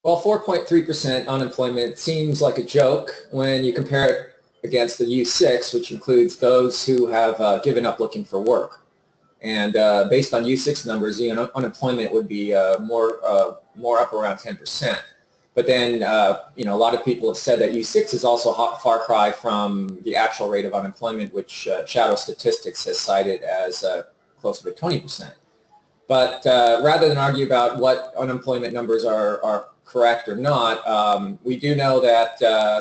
Well, 4.3% unemployment seems like a joke when you compare it against the U6, which includes those who have given up looking for work. And based on U6 numbers, unemployment would be more up around 10%. But then, a lot of people have said that U6 is also a far cry from the actual rate of unemployment, which Shadow Statistics has cited as closer to 20%. But rather than argue about what unemployment numbers are correct or not, we do know that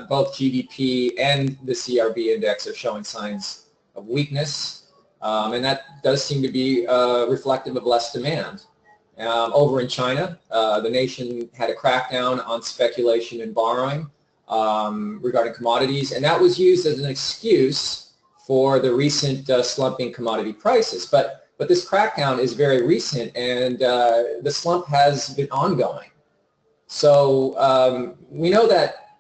both GDP and the CRB index are showing signs of weakness, and that does seem to be reflective of less demand. Over in China, the nation had a crackdown on speculation and borrowing regarding commodities, and that was used as an excuse for the recent slumping commodity prices. But this crackdown is very recent, and the slump has been ongoing. So we know that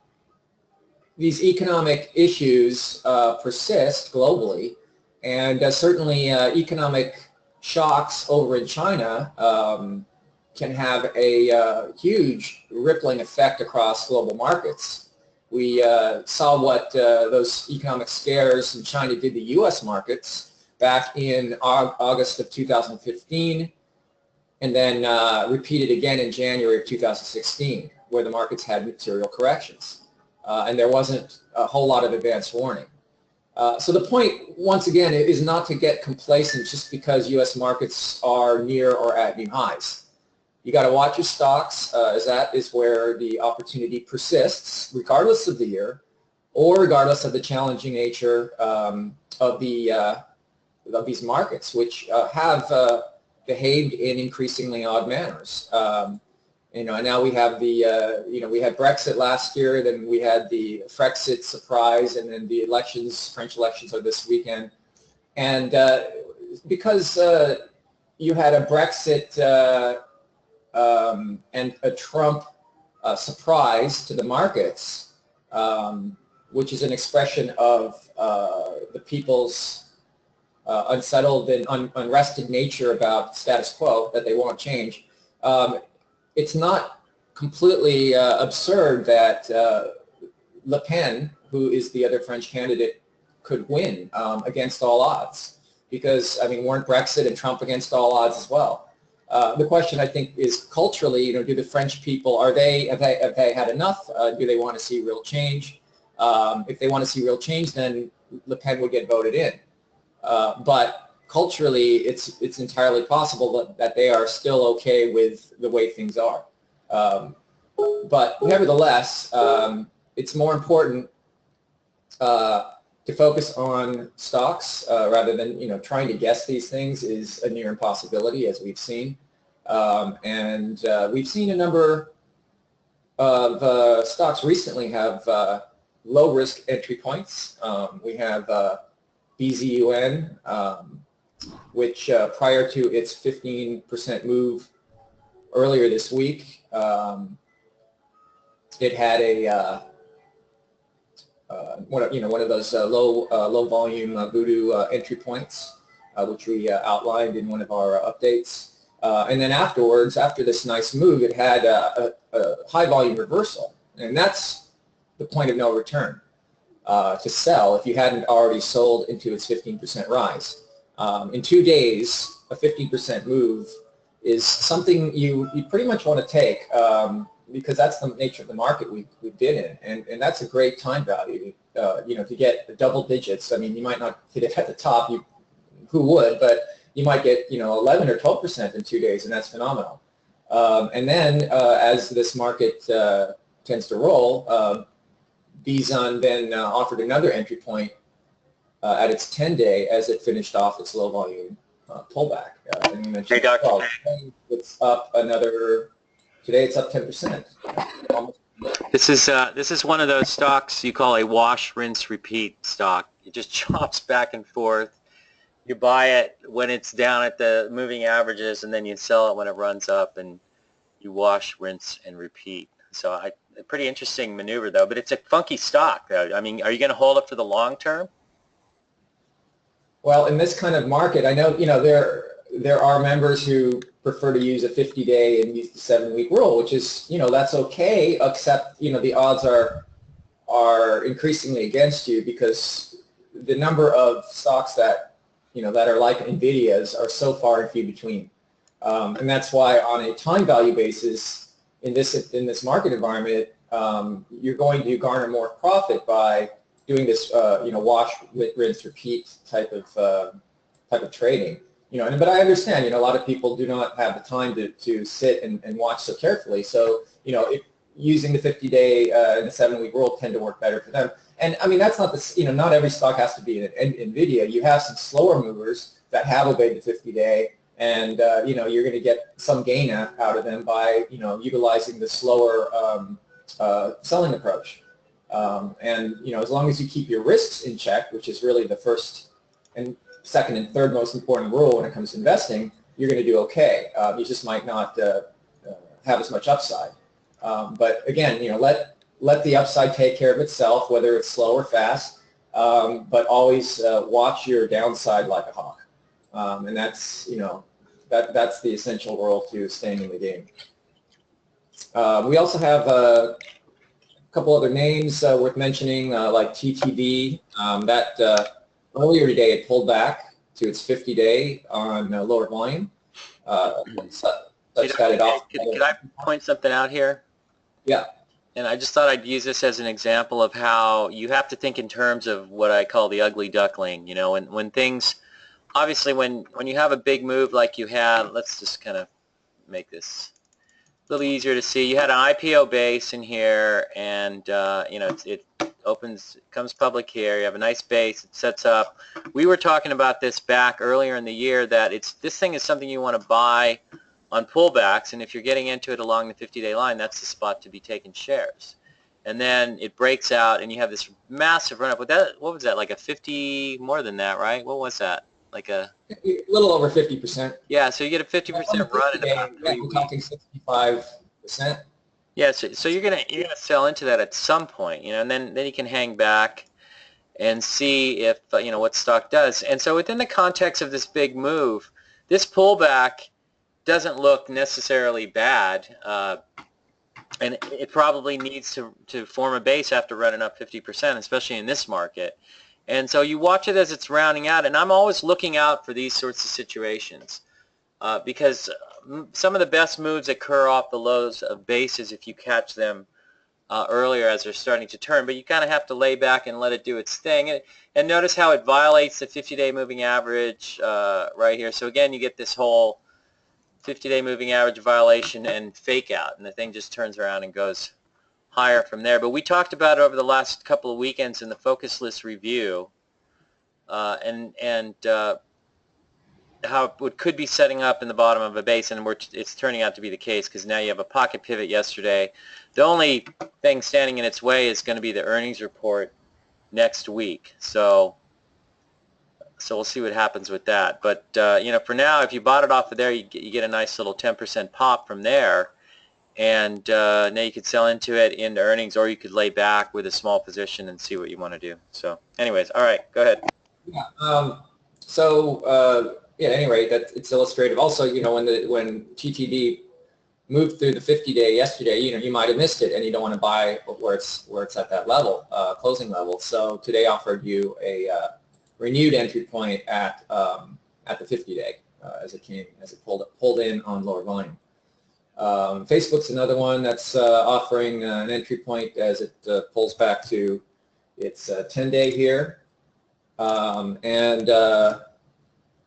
these economic issues persist globally, and certainly economic shocks over in China can have a huge rippling effect across global markets. We saw what those economic scares in China did to U.S. markets back in August of 2015, and then repeated again in January of 2016, where the markets had material corrections. And there wasn't a whole lot of advance warning. So the point, once again, is not to get complacent just because U.S. markets are near or at new highs. You got to watch your stocks, as that is where the opportunity persists, regardless of the year, or regardless of the challenging nature of these markets, which have behaved in increasingly odd manners. And now we have the, we had Brexit last year, then we had the Frexit surprise, and then the elections, French elections are this weekend. And because you had a Brexit and a Trump surprise to the markets, which is an expression of the people's unsettled and unrested nature about status quo that they won't change. It's not completely absurd that Le Pen, who is the other French candidate, could win against all odds. Because, I mean, weren't Brexit and Trump against all odds as well? The question, I think, is culturally, do the French people, have they had enough? Do they want to see real change? If they want to see real change, then Le Pen would get voted in. But culturally, it's entirely possible that they are still okay with the way things are. But nevertheless, it's more important to focus on stocks rather than trying to guess these things is a near impossibility, as we've seen. And we've seen a number of stocks recently have low risk entry points. We have BZUN, which prior to its 15% move earlier this week, it had a one of those low volume voodoo entry points, which we outlined in one of our updates. And then afterwards, after this nice move, it had a high volume reversal, and that's the point of no return to sell if you hadn't already sold into its 15% rise. In 2 days, a 15% move is something you pretty much want to take because that's the nature of the market we've been in, and that's a great time value. To get double digits. I mean, you might not hit it at the top. Who would? But you might get 11 or 12% in 2 days, and that's phenomenal. And then as this market tends to roll, BZUN then offered another entry point at its 10-day as it finished off its low volume pullback. And you mentioned, well, it's up another. Today it's up 10%. This is one of those stocks you call a wash, rinse, repeat stock. It just chops back and forth. You buy it when it's down at the moving averages, and then you sell it when it runs up, and you wash, rinse, and repeat. So a pretty interesting maneuver, though. But it's a funky stock, though. I mean, are you going to hold it for the long term? Well, in this kind of market, I know there are members who prefer to use a 50-day and use the 7-week rule, which is, that's okay, except, the odds are increasingly against you because the number of stocks that, that are like Nvidia's are so far and few between. And that's why on a time value basis in this market environment, you're going to garner more profit by doing this, wash, rinse, repeat type of trading. But I understand, a lot of people do not have the time to sit and watch so carefully. So, using the 50-day and the 7-week rule tend to work better for them. And I mean, that's not not every stock has to be an Nvidia. You have some slower movers that have obeyed the 50-day, and you're going to get some gain out of them by utilizing the slower selling approach. And as long as you keep your risks in check, which is really the first and second and third most important rule when it comes to investing, you're going to do okay. You just might not have as much upside. But again, let the upside take care of itself, whether it's slow or fast. But always watch your downside like a hawk, and that's that's the essential rule to staying in the game. We also have a couple other names worth mentioning, like TTD. That earlier today it pulled back to its 50-day on lower volume. Could I point something out here? Yeah. And I just thought I'd use this as an example of how you have to think in terms of what I call the ugly duckling. When things, obviously when you have a big move like you had, let's just kind of make this a little easier to see. You had an IPO base in here, and it opens, comes public here. You have a nice base. It sets up. We were talking about this back earlier in the year that this thing is something you want to buy on pullbacks, and if you're getting into it along the 50-day line, that's the spot to be taking shares. And then it breaks out, and you have this massive run-up. What was that, like a 50, more than that, right? What was that? Like a little over 50%. Yeah, so you get a 50% run in about 3 weeks. We're talking 65%. Yeah, so you're gonna sell into that at some point, and then you can hang back and see if what stock does. And so within the context of this big move, this pullback doesn't look necessarily bad, and it probably needs to form a base after running up 50%, especially in this market. And so you watch it as it's rounding out, and I'm always looking out for these sorts of situations because some of the best moves occur off the lows of bases if you catch them earlier as they're starting to turn, but you kind of have to lay back and let it do its thing. And notice how it violates the 50-day moving average right here. So again, you get this whole 50-day moving average violation and fake out, and the thing just turns around and goes higher from there. But we talked about it over the last couple of weekends in the focus list review, and how it could be setting up in the bottom of a base, and it's turning out to be the case because now you have a pocket pivot yesterday. The only thing standing in its way is going to be the earnings report next week. So we'll see what happens with that. But for now, if you bought it off of there, you get a nice little 10% pop from there, and now you could sell into it into earnings, or you could lay back with a small position and see what you want to do. So, anyways, all right, go ahead. Yeah. At any rate, it's illustrative. Also, when TTD moved through the 50-day yesterday, you might have missed it, and you don't want to buy where it's at that level, closing level. So today offered you a renewed entry point at the 50-day as it pulled in on lower volume. Facebook's another one that's offering an entry point as it pulls back to its 10-day here, and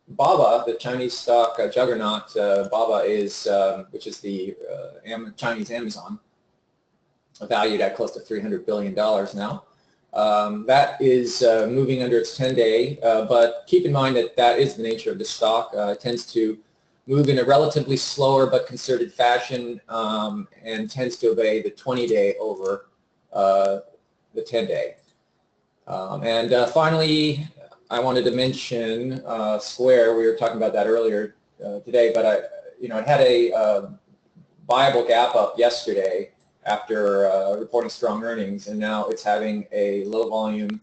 BABA, the Chinese stock juggernaut, BABA is, which is the Chinese Amazon, valued at close to $300 billion now. That is moving under its 10-day, but keep in mind that is the nature of the stock. It tends to move in a relatively slower but concerted fashion, and tends to obey the 20-day over the 10-day. And finally, I wanted to mention Square. We were talking about that earlier today, but it had a viable gap up yesterday after reporting strong earnings, and now it's having a low volume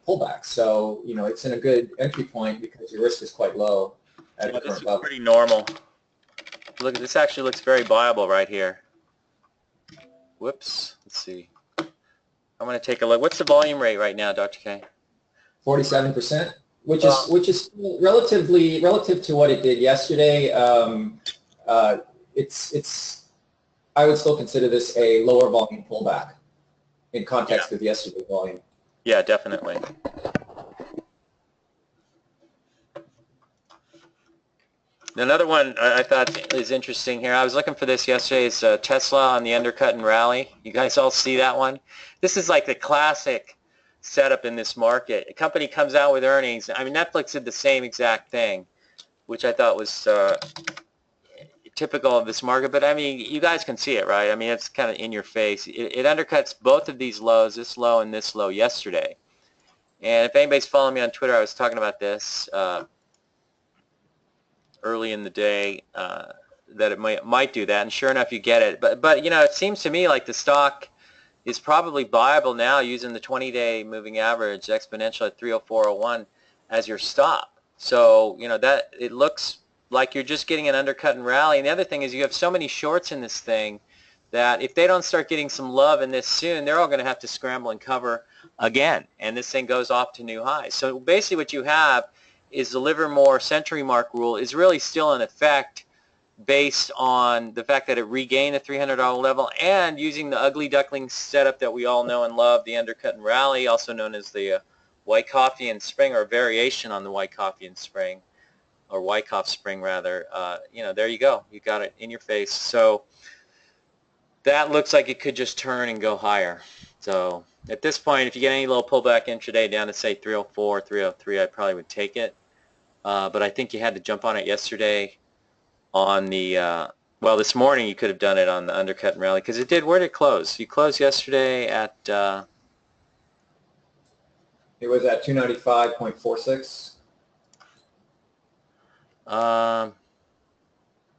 pullback. So it's in a good entry point because your risk is quite low at Yeah, the this current is level. pretty normal. Look, this actually looks very viable right here. Whoops. Let's see. I'm going to take a look. What's the volume rate right now, Dr. K? 47%, which Well, is relative to what it did yesterday. It's I would still consider this a lower volume pullback in yeah. context with yesterday's volume. Yeah, definitely. Another one I thought is interesting here. I was looking for this yesterday. Is Tesla on the undercut and rally. You guys all see that one? This is like the classic setup in this market. A company comes out with earnings. I mean, Netflix did the same exact thing, which I thought was typical of this market. But I mean, you guys can see it, right? I mean, it's kind of in your face. It undercuts both of these lows, this low and this low yesterday. And if anybody's following me on Twitter, I was talking about this early in the day that it might do that, and sure enough, you get it. But you know, it seems to me like the stock is probably viable now using the 20-day moving average exponential at 304.01 as your stop. So you know that it looks like you're just getting an undercut and rally. And the other thing is you have so many shorts in this thing that if they don't start getting some love in this soon, they're all going to have to scramble and cover again, and this thing goes off to new highs. So basically what you have is the Livermore century mark rule is really still in effect based on the fact that it regained the $300 level and using the ugly duckling setup that we all know and love, the undercut and rally, also known as the white coffee and spring, or a variation on the white coffee and spring, or Wyckoff spring rather. You know, there you go. You got it in your face. So that looks like it could just turn and go higher. So at this point, if you get any little pullback intraday down to say 304, 303, I probably would take it. But I think you had to jump on it yesterday on the, well, this morning you could have done it on the undercut and rally because it did. Where did it close? You closed yesterday at... It was at 295.46.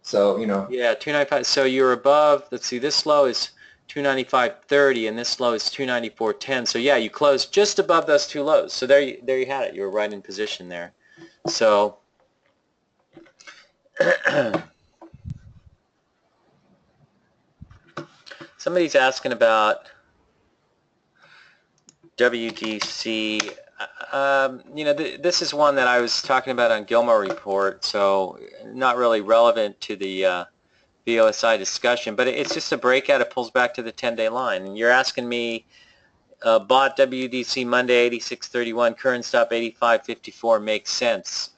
So, you know. Yeah, 295. So you're above, let's see, this low is 295.30 and this low is 294.10. So yeah, you closed just above those two lows. So there you had it. You were right in position there. So somebody's asking about WDC. You know, this is one that I was talking about on Gilmore Report, so not really relevant to the VoSI discussion, but it's just a breakout. It pulls back to the 10-day line. And you're asking me, bought WDC Monday 86.31, current stop 85.54 makes sense.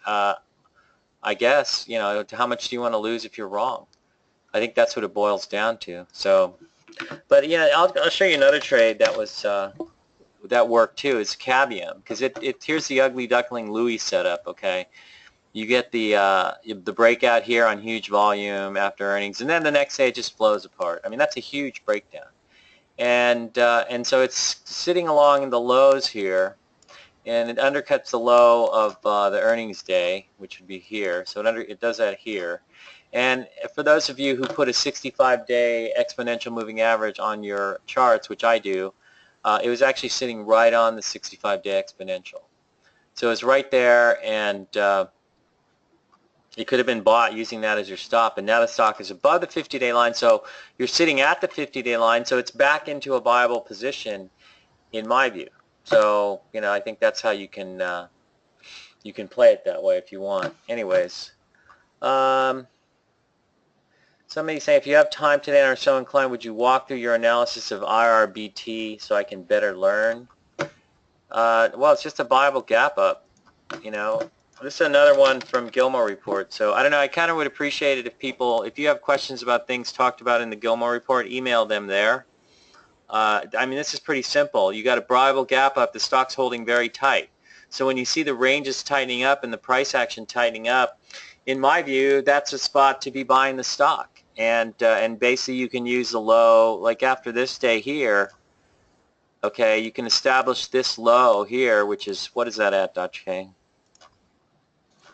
I guess, you know, how much do you want to lose if you're wrong? I think that's what it boils down to. So, but yeah, I'll show you another trade that was that worked too. Is Cabium, because here's the ugly duckling Louis setup. Okay, you get the breakout here on huge volume after earnings, and then the next day it just flows apart. I mean, that's a huge breakdown, and so it's sitting along in the lows here, and it undercuts the low of the earnings day, which would be here. So it does that here. And for those of you who put a 65-day exponential moving average on your charts, which I do, it was actually sitting right on the 65-day exponential. So it's right there, and it could have been bought using that as your stop, and now the stock is above the 50-day line, so you're sitting at the 50-day line, so it's back into a viable position in my view. So, you know, I think that's how you can play it that way if you want. Anyways, somebody saying, if you have time today and are so inclined, would you walk through your analysis of IRBT so I can better learn? Well, it's just a viable gap up, you know. This is another one from Gilmore Report. So I don't know, I kind of would appreciate it if you have questions about things talked about in the Gilmore Report, email them there. I mean, this is pretty simple. You got a viable gap up, the stock's holding very tight. So when you see the ranges tightening up and the price action tightening up, in my view, that's a spot to be buying the stock. And basically you can use the low, like after this day here, okay, you can establish this low here, which is, what is that at, Dr. K?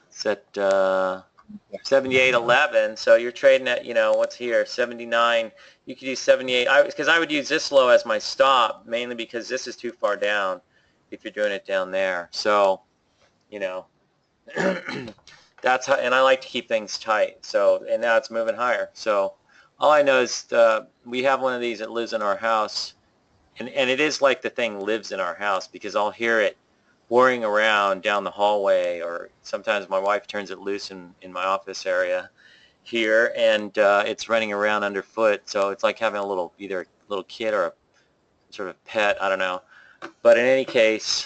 It's at 78.11, so you're trading at, you know, what's here, 79. You could use 78, because I would use this low as my stop, mainly because this is too far down if you're doing it down there. So, you know, that's how, and I like to keep things tight. So, and now it's moving higher. So all I know is we have one of these that lives in our house, and it is like the thing lives in our house because I'll hear it whirring around down the hallway, or sometimes my wife turns it loose in my office area here, and it's running around underfoot. So it's like having a little, either a little kid or a sort of pet, I don't know. But in any case,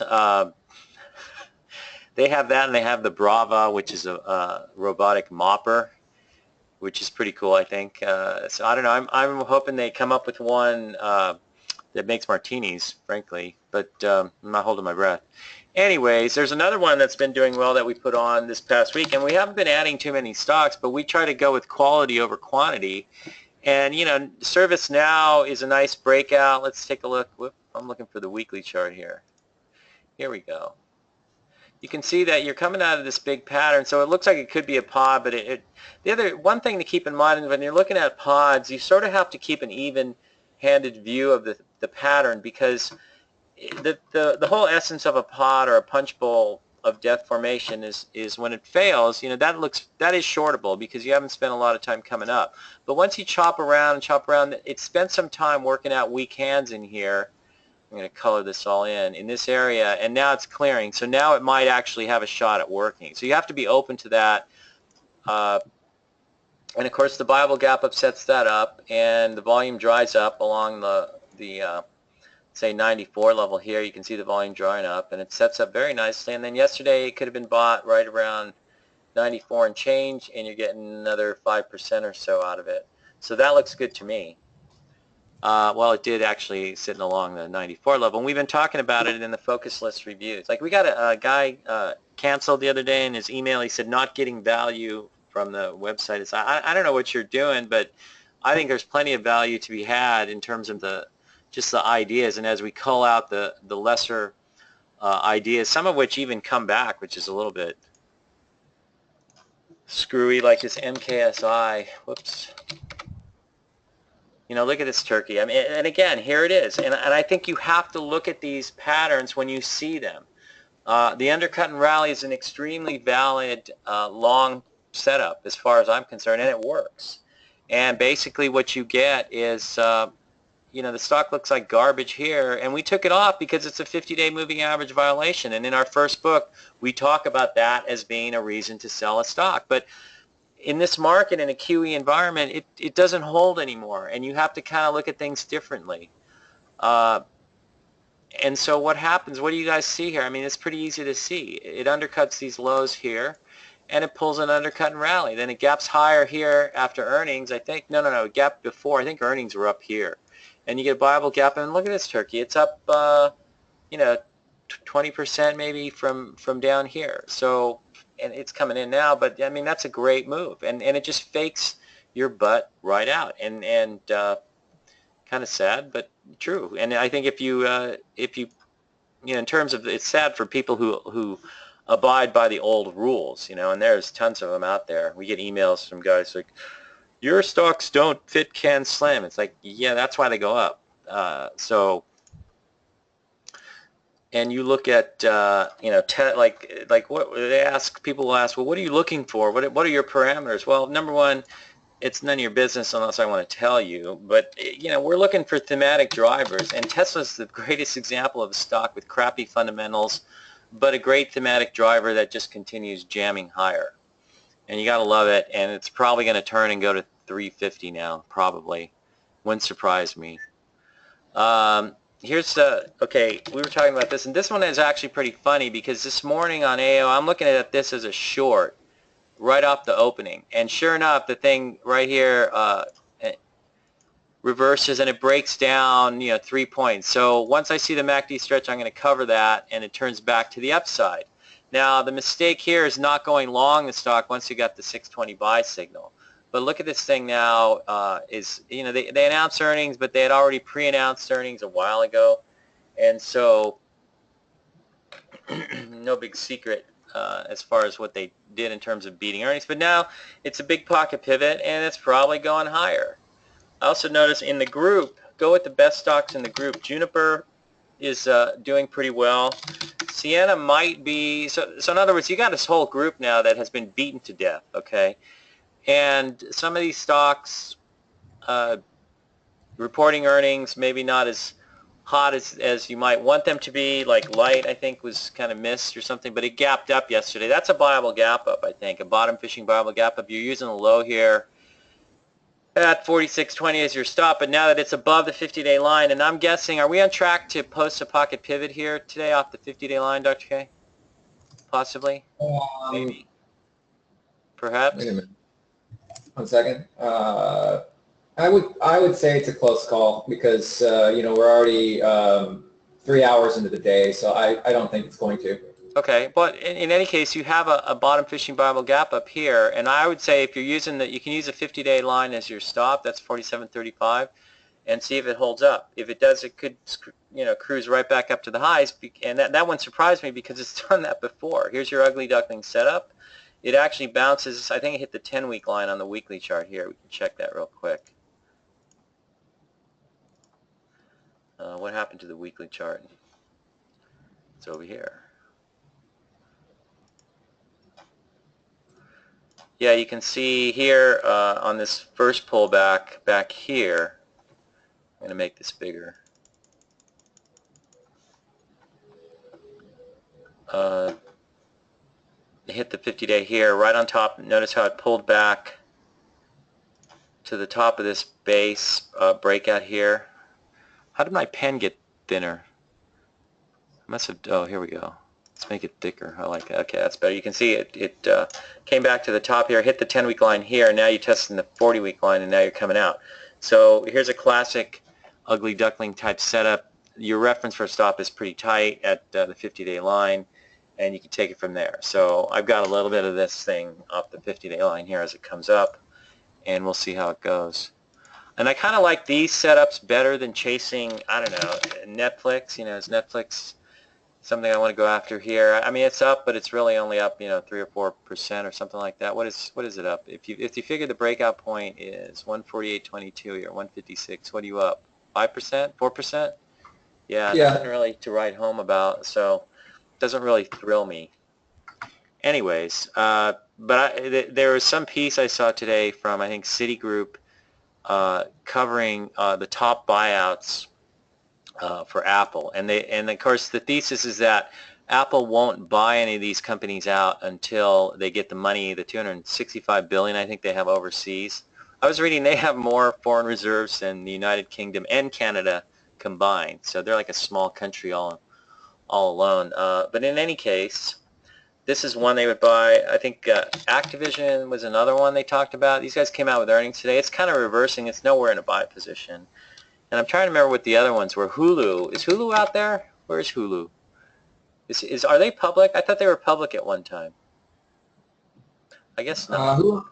they have that, and they have the Brava, which is a robotic mopper, which is pretty cool, I think. So I don't know. I'm hoping they come up with one that makes martinis, frankly, but I'm not holding my breath. Anyways, there's another one that's been doing well that we put on this past week, and we haven't been adding too many stocks, but we try to go with quality over quantity. And, you know, ServiceNow is a nice breakout. Let's take a look. Whoop, I'm looking for the weekly chart here. Here we go. You can see that you're coming out of this big pattern, so it looks like it could be a pod, but the other one thing to keep in mind is when you're looking at pods, you sort of have to keep an even-handed view of the pattern, because the whole essence of a pod or a punch bowl of death formation is when it fails, you know, that is shortable because you haven't spent a lot of time coming up. But once you chop around, it spent some time working out weak hands in here. I'm going to color this all in this area, and now it's clearing. So now it might actually have a shot at working. So you have to be open to that. And of course the Bible gap up sets that up, and the volume dries up along the say 94 level here. You can see the volume drying up, and it sets up very nicely. And then yesterday it could have been bought right around 94 and change, and you're getting another 5% or so out of it. So that looks good to me. Well, it did actually sitting along the 94 level, and we've been talking about it in the focus list reviews. Like, we got a guy canceled the other day in his email. He said not getting value from the website. It's, I don't know what you're doing, but I think there's plenty of value to be had in terms of just the ideas, and as we cull out the lesser ideas, some of which even come back, which is a little bit screwy, like this MKSI. Whoops. You know, look at this turkey. I mean, and again, here it is. And I think you have to look at these patterns when you see them. The undercut and rally is an extremely valid long setup as far as I'm concerned, and it works. And basically what you get is, you know, the stock looks like garbage here, and we took it off because it's a 50-day moving average violation. And in our first book, we talk about that as being a reason to sell a stock. But in this market, in a QE environment, it doesn't hold anymore, and you have to kind of look at things differently. And so what happens, what do you guys see here? I mean, it's pretty easy to see. It undercuts these lows here, and it pulls an undercut and rally. Then it gaps higher here after earnings, I think. No, it gapped before. I think earnings were up here. And you get a Bible gap, and look at this turkey. It's up, you know, 20% maybe from down here. So, and it's coming in now, but I mean, that's a great move, and it just fakes your butt right out, and kind of sad, but true. And I think if you you know, in terms of, it's sad for people who abide by the old rules, you know, and there's tons of them out there. We get emails from guys like, your stocks don't fit Can Slim. It's like, yeah, that's why they go up. So, and you look at, you know, like what they ask, people will ask, well, what are you looking for? What are your parameters? Well, number one, it's none of your business unless I want to tell you. But, you know, we're looking for thematic drivers, and Tesla's the greatest example of a stock with crappy fundamentals, but a great thematic driver that just continues jamming higher. And you got to love it, and it's probably going to turn and go to 350 now, probably. Wouldn't surprise me. Here's okay, we were talking about this, and this one is actually pretty funny because this morning on AO, I'm looking at this as a short right off the opening, and sure enough, the thing right here reverses, and it breaks down, you know, 3 points. So once I see the MACD stretch, I'm going to cover that, and it turns back to the upside. Now, the mistake here is not going long the stock once you got the 620 buy signal. But look at this thing now. You know, they announced earnings, but they had already pre-announced earnings a while ago, and so no big secret as far as what they did in terms of beating earnings. But now it's a big pocket pivot, and it's probably going higher. I also notice in the group, go with the best stocks in the group. Juniper is doing pretty well. Sienna might be, so in other words, you got this whole group now that has been beaten to death, okay? And some of these stocks reporting earnings maybe not as hot as you might want them to be, like Light, I think, was kind of missed or something, but it gapped up yesterday. That's a viable gap up, I think, a bottom fishing viable gap up. You're using a low here at 46.20 as your stop, but now that it's above the 50-day line, and I'm guessing, are we on track to post a pocket pivot here today off the 50-day line, Dr. K? Possibly? Maybe? Perhaps? Wait a minute. 1 second. I would say it's a close call because we're already 3 hours into the day, so I don't think it's going to. Okay, but in any case, you have a bottom fishing viable gap up here, and I would say if you're using you can use a 50-day line as your stop. That's 47.35, and see if it holds up. If it does, it could cruise right back up to the highs, and that one surprised me because it's done that before. Here's your ugly duckling setup. It actually bounces. I think it hit the 10-week line on the weekly chart here. We can check that real quick. What happened to the weekly chart? It's over here. Yeah, you can see here on this first pullback back here, I'm going to make this bigger. Hit the 50-day here, right on top. Notice how it pulled back to the top of this base breakout here. How did my pen get thinner? I must have, oh, here we go. Let's make it thicker. I like it. Okay, that's better. You can see it came back to the top here, hit the 10-week line here, and now you're testing the 40-week line, and now you're coming out. So here's a classic ugly duckling type setup. Your reference for a stop is pretty tight at the 50-day line, and you can take it from there. So I've got a little bit of this thing off the 50-day line here as it comes up, and we'll see how it goes. And I kind of like these setups better than chasing, I don't know, Netflix. Is Netflix something I want to go after here? I mean, it's up, but it's really only up, 3 or 4% or something like that. What is it up? If you figure the breakout point is 148.22 or 156, what are you up? 5%? 4%? Yeah, nothing really to write home about, so it doesn't really thrill me. Anyways, but there was some piece I saw today from, I think, Citigroup covering the top buyouts for Apple, and of course the thesis is that Apple won't buy any of these companies out until they get the money, the $265 billion I think they have overseas. I was reading they have more foreign reserves than the United Kingdom and Canada combined, so they're like a small country all alone. But in any case, this is one they would buy. I think Activision was another one they talked about. These guys came out with earnings today. It's kind of reversing. It's nowhere in a buy position. And I'm trying to remember what the other ones were. Hulu. Is Hulu out there? Where is Hulu? Are they public? I thought they were public at one time. I guess not. Who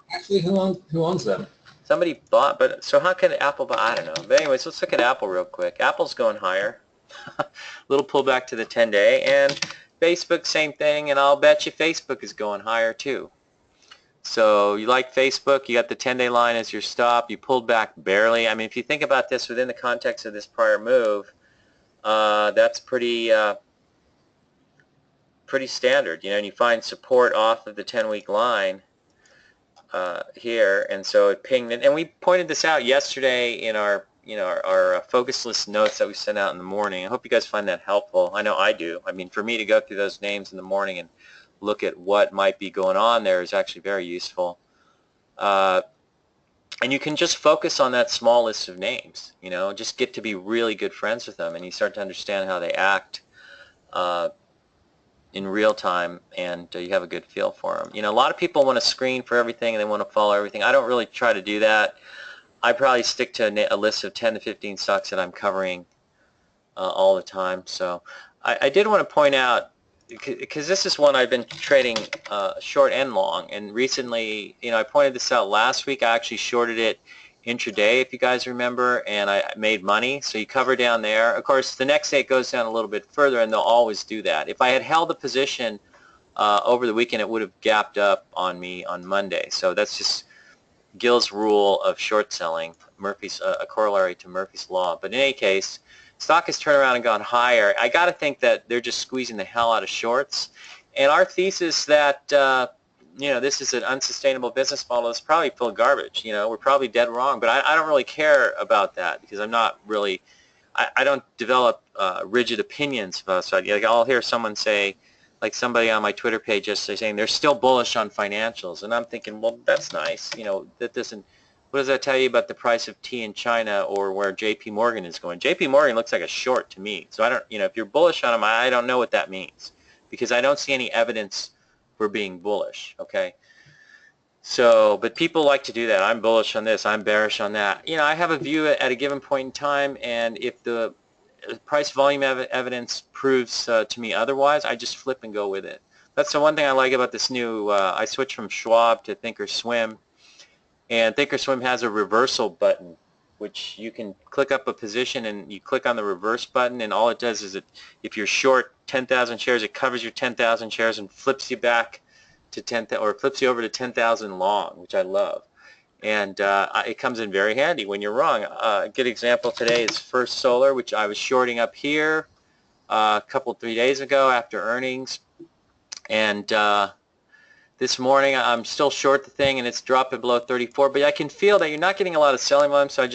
owns them? Somebody bought, but so how can Apple buy? I don't know. But anyways, let's look at Apple real quick. Apple's going higher. Little pullback to the 10-day. And Facebook, same thing. And I'll bet you Facebook is going higher too. So you like Facebook, you got the 10-day line as your stop, you pulled back barely. I mean, if you think about this within the context of this prior move, that's pretty standard, and you find support off of the 10-week line here, and so it pinged, and we pointed this out yesterday in our focus list notes that we sent out in the morning. I hope you guys find that helpful. I know I do. I mean, for me to go through those names in the morning and look at what might be going on there is actually very useful. And you can just focus on that small list of names, just get to be really good friends with them, and you start to understand how they act in real time, and you have a good feel for them. A lot of people want to screen for everything and they want to follow everything. I don't really try to do that. I probably stick to a list of 10 to 15 stocks that I'm covering all the time. So I did want to point out, because this is one I've been trading short and long, and recently, I pointed this out last week. I actually shorted it intraday, if you guys remember, and I made money. So you cover down there. Of course, the next day it goes down a little bit further, and they'll always do that. If I had held the position over the weekend, it would have gapped up on me on Monday. So that's just Gil's rule of short selling, Murphy's a corollary to Murphy's law. But in any case, Stock has turned around and gone higher. I got to think that they're just squeezing the hell out of shorts. And our thesis that this is an unsustainable business model is probably full of garbage. We're probably dead wrong, but I don't really care about that because I'm not really, I don't develop rigid opinions about stuff. Like I'll hear someone say, like somebody on my Twitter page yesterday saying they're still bullish on financials, and I'm thinking, well, that's nice. That doesn't. What does that tell you about the price of tea in China or where J.P. Morgan is going? J.P. Morgan looks like a short to me. So I don't, if you're bullish on them, I don't know what that means because I don't see any evidence for being bullish. Okay. So, but people like to do that. I'm bullish on this. I'm bearish on that. I have a view at a given point in time, and if the price volume evidence proves to me otherwise, I just flip and go with it. That's the one thing I like about this new, I switched from Schwab to Thinkorswim, and Thinkorswim has a reversal button, which you can click up a position and you click on the reverse button, and all it does is if you're short 10,000 shares, it covers your 10,000 shares and flips you back to 10,000, or flips you over to 10,000 long, which I love. And it comes in very handy when you're wrong. A good example today is First Solar, which I was shorting up here a couple, 3 days ago after earnings. And this morning I'm still short the thing, and it's dropping below 34. But I can feel that you're not getting a lot of selling volume, so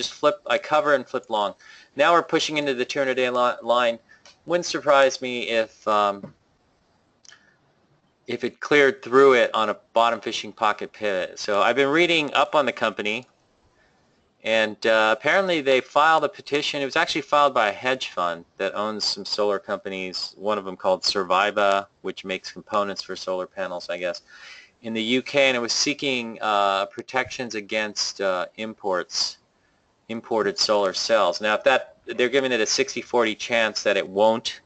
I cover and flip long. Now we're pushing into the 200-day line. Wouldn't surprise me if it cleared through it on a bottom fishing pocket pivot. So I've been reading up on the company, and apparently they filed a petition. It was actually filed by a hedge fund that owns some solar companies, one of them called Surviva, which makes components for solar panels, I guess, in the UK, and it was seeking protections against imported solar cells. Now, they're giving it a 60-40 chance that it won't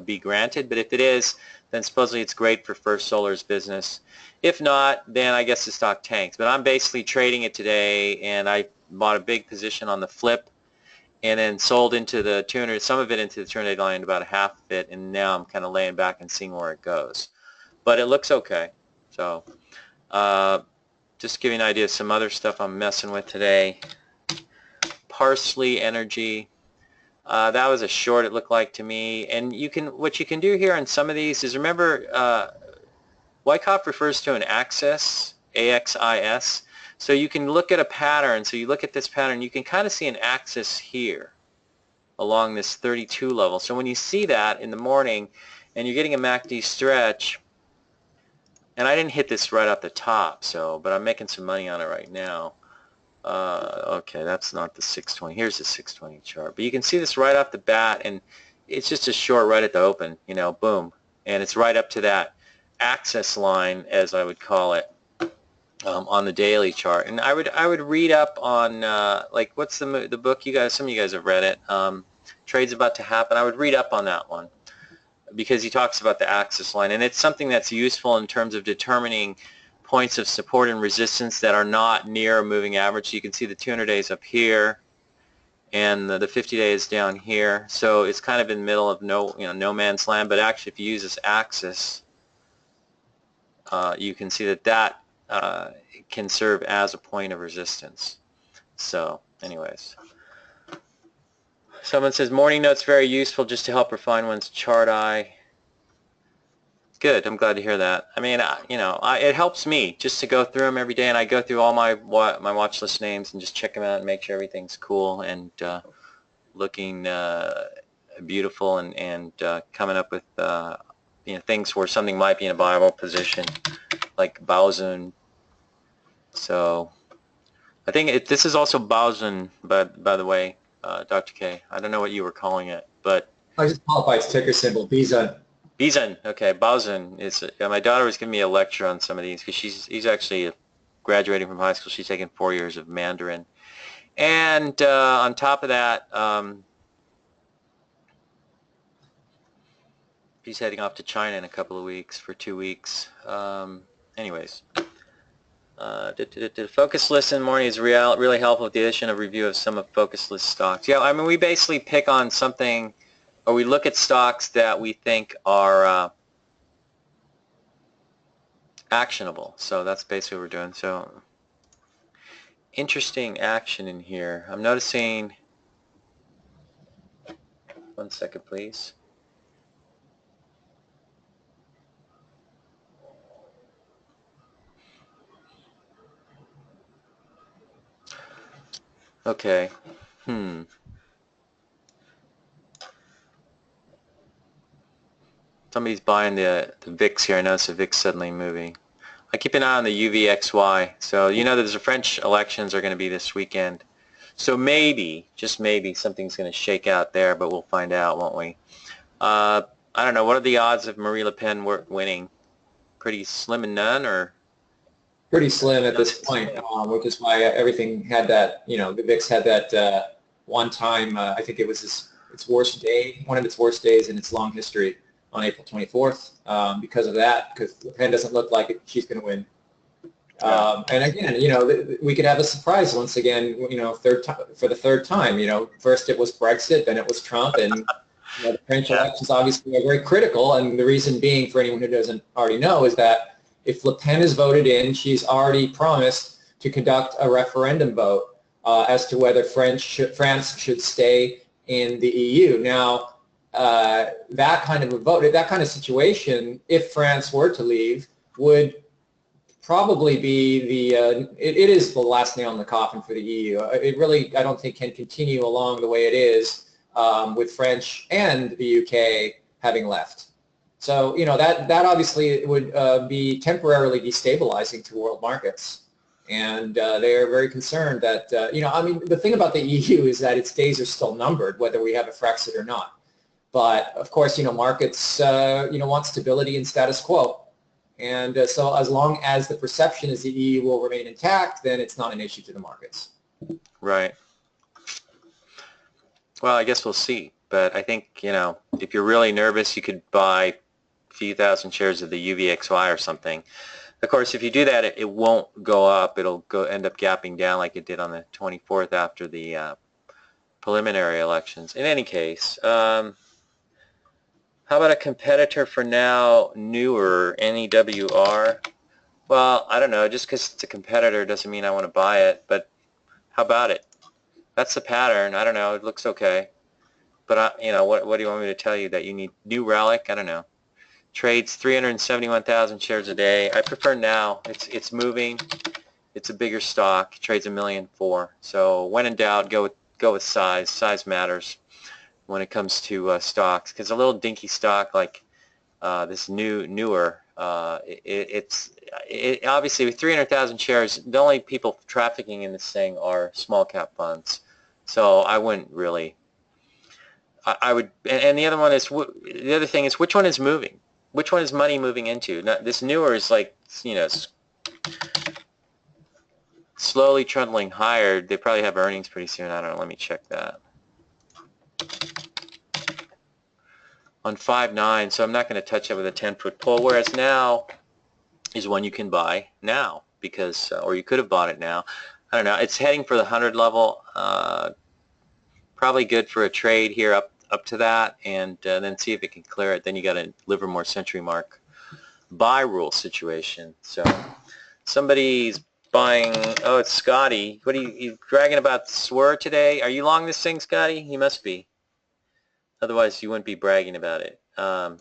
be granted, but if it is, then supposedly it's great for First Solar's business. If not, then I guess the stock tanks. But I'm basically trading it today, and I bought a big position on the flip and then sold into the 200, some of it into the 200 line, about a half of it, and now I'm kind of laying back and seeing where it goes. But it looks okay. So just to give you an idea of some other stuff I'm messing with today. Parsley Energy. That was a short, it looked like to me. And what you can do here on some of these is, remember, Wyckoff refers to an axis, AXIS. So you can look at a pattern. So you look at this pattern, you can kind of see an axis here along this 32 level. So when you see that in the morning and you're getting a MACD stretch, and I didn't hit this right off the top, but I'm making some money on it right now. Okay, that's not the 620. Here's the 620 chart. But you can see this right off the bat, and it's just a short right at the open, boom. And it's right up to that axis line, as I would call it, on the daily chart. And I would read up on, like, what's the book you guys, some of you guys have read it, Trade's About to Happen. I would read up on that one because he talks about the axis line. And it's something that's useful in terms of determining points of support and resistance that are not near a moving average. So you can see the 200 days up here, and the 50 days down here. So it's kind of in the middle of no man's land. But actually, if you use this axis, you can see that can serve as a point of resistance. So, anyways, someone says morning notes very useful just to help refine one's chart eye. Good. I'm glad to hear that. I mean, it helps me just to go through them every day, and I go through all my watch list names and just check them out and make sure everything's cool and looking beautiful, and coming up with things where something might be in a viable position, like Baozun. So I think this is also Baozun, by the way, Dr. K. I don't know what you were calling it, but I just call it by its ticker symbol, BZUN. Bizun, okay, Baozun is. My daughter was giving me a lecture on some of these because she's actually graduating from high school. She's taken 4 years of Mandarin, and on top of that, she's heading off to China in a couple of weeks for 2 weeks. Anyways, focus list in the morning is really helpful with the addition of review of some of focus list stocks. Yeah, I mean, we basically pick on something, or we look at stocks that we think are actionable. So that's basically what we're doing. So interesting action in here. I'm noticing 1 second, please. Okay. Somebody's buying the VIX here. I notice the VIX suddenly moving. I keep an eye on the UVXY. So you know that the French elections are going to be this weekend. So maybe, just maybe, something's going to shake out there, but we'll find out, won't we? I don't know. What are the odds of Marie Le Pen winning? Pretty slim and none, or? Pretty slim at this point, which is why everything had that, the VIX had that one time, I think it was its worst day, one of its worst days in its long history on April 24th because of that, because Le Pen doesn't look like she's going to win. And again, we could have a surprise once again, for the third time. First it was Brexit, then it was Trump, and the French elections obviously are very critical, and the reason being, for anyone who doesn't already know, is that if Le Pen is voted in, she's already promised to conduct a referendum vote as to whether France should stay in the EU. Now, that kind of a vote, that kind of situation, if France were to leave, would probably be it is the last nail in the coffin for the EU. It really, I don't think, can continue along the way it is with French and the UK having left. So, that obviously would be temporarily destabilizing to world markets. And they are very concerned that, the thing about the EU is that its days are still numbered, whether we have a Frexit or not. But, of course, markets, want stability and status quo. And so as long as the perception is the EU will remain intact, then it's not an issue to the markets. Right. Well, I guess we'll see. But I think, if you're really nervous, you could buy few thousand shares of the UVXY or something. Of course, if you do that, it won't go up. It'll end up gapping down like it did on the 24th after the preliminary elections. In any case, how about a competitor for now, newer, NEWR? Well, I don't know. Just because it's a competitor doesn't mean I want to buy it, but how about it? That's the pattern. I don't know. It looks okay. But, what do you want me to tell you? That you need New Relic? I don't know. Trades 371,000 shares a day. I prefer now. It's moving. It's a bigger stock. It trades 1.4 million. So when in doubt, go with size. Size matters when it comes to stocks, because a little dinky stock like this newer, it's obviously with 300,000 shares, the only people trafficking in this thing are small cap funds. So I wouldn't really. I would. And the other one is the other thing is which one is moving. Which one is money moving into? Now, this newer is like, slowly trundling higher. They probably have earnings pretty soon. I don't know. Let me check that. On 5.9, so I'm not going to touch it with a 10-foot pole, whereas now is one you can buy now because, or you could have bought it now. I don't know. It's heading for the 100 level. Probably good for a trade here up to that, and then see if it can clear it. Then you got a Livermore Century Mark buy rule situation. So somebody's buying. Oh, it's Scotty. What are you bragging about SWR today? Are you long this thing, Scotty? You must be. Otherwise, you wouldn't be bragging about it. But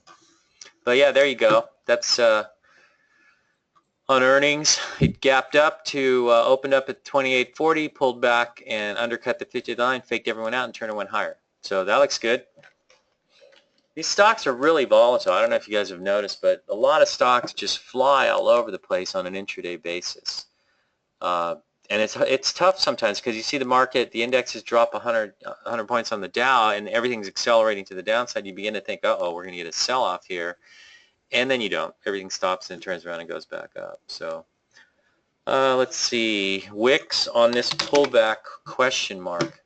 yeah, there you go. That's on earnings. It gapped up to opened up at 28.40, pulled back and undercut the 50 line, faked everyone out, and turned and went higher. So that looks good. These stocks are really volatile. I don't know if you guys have noticed, but a lot of stocks just fly all over the place on an intraday basis. And it's tough sometimes because you see the market, the indexes drop 100 points on the Dow, and everything's accelerating to the downside. You begin to think, uh-oh, we're going to get a sell-off here. And then you don't. Everything stops and turns around and goes back up. So let's see. Wicks on this pullback question mark.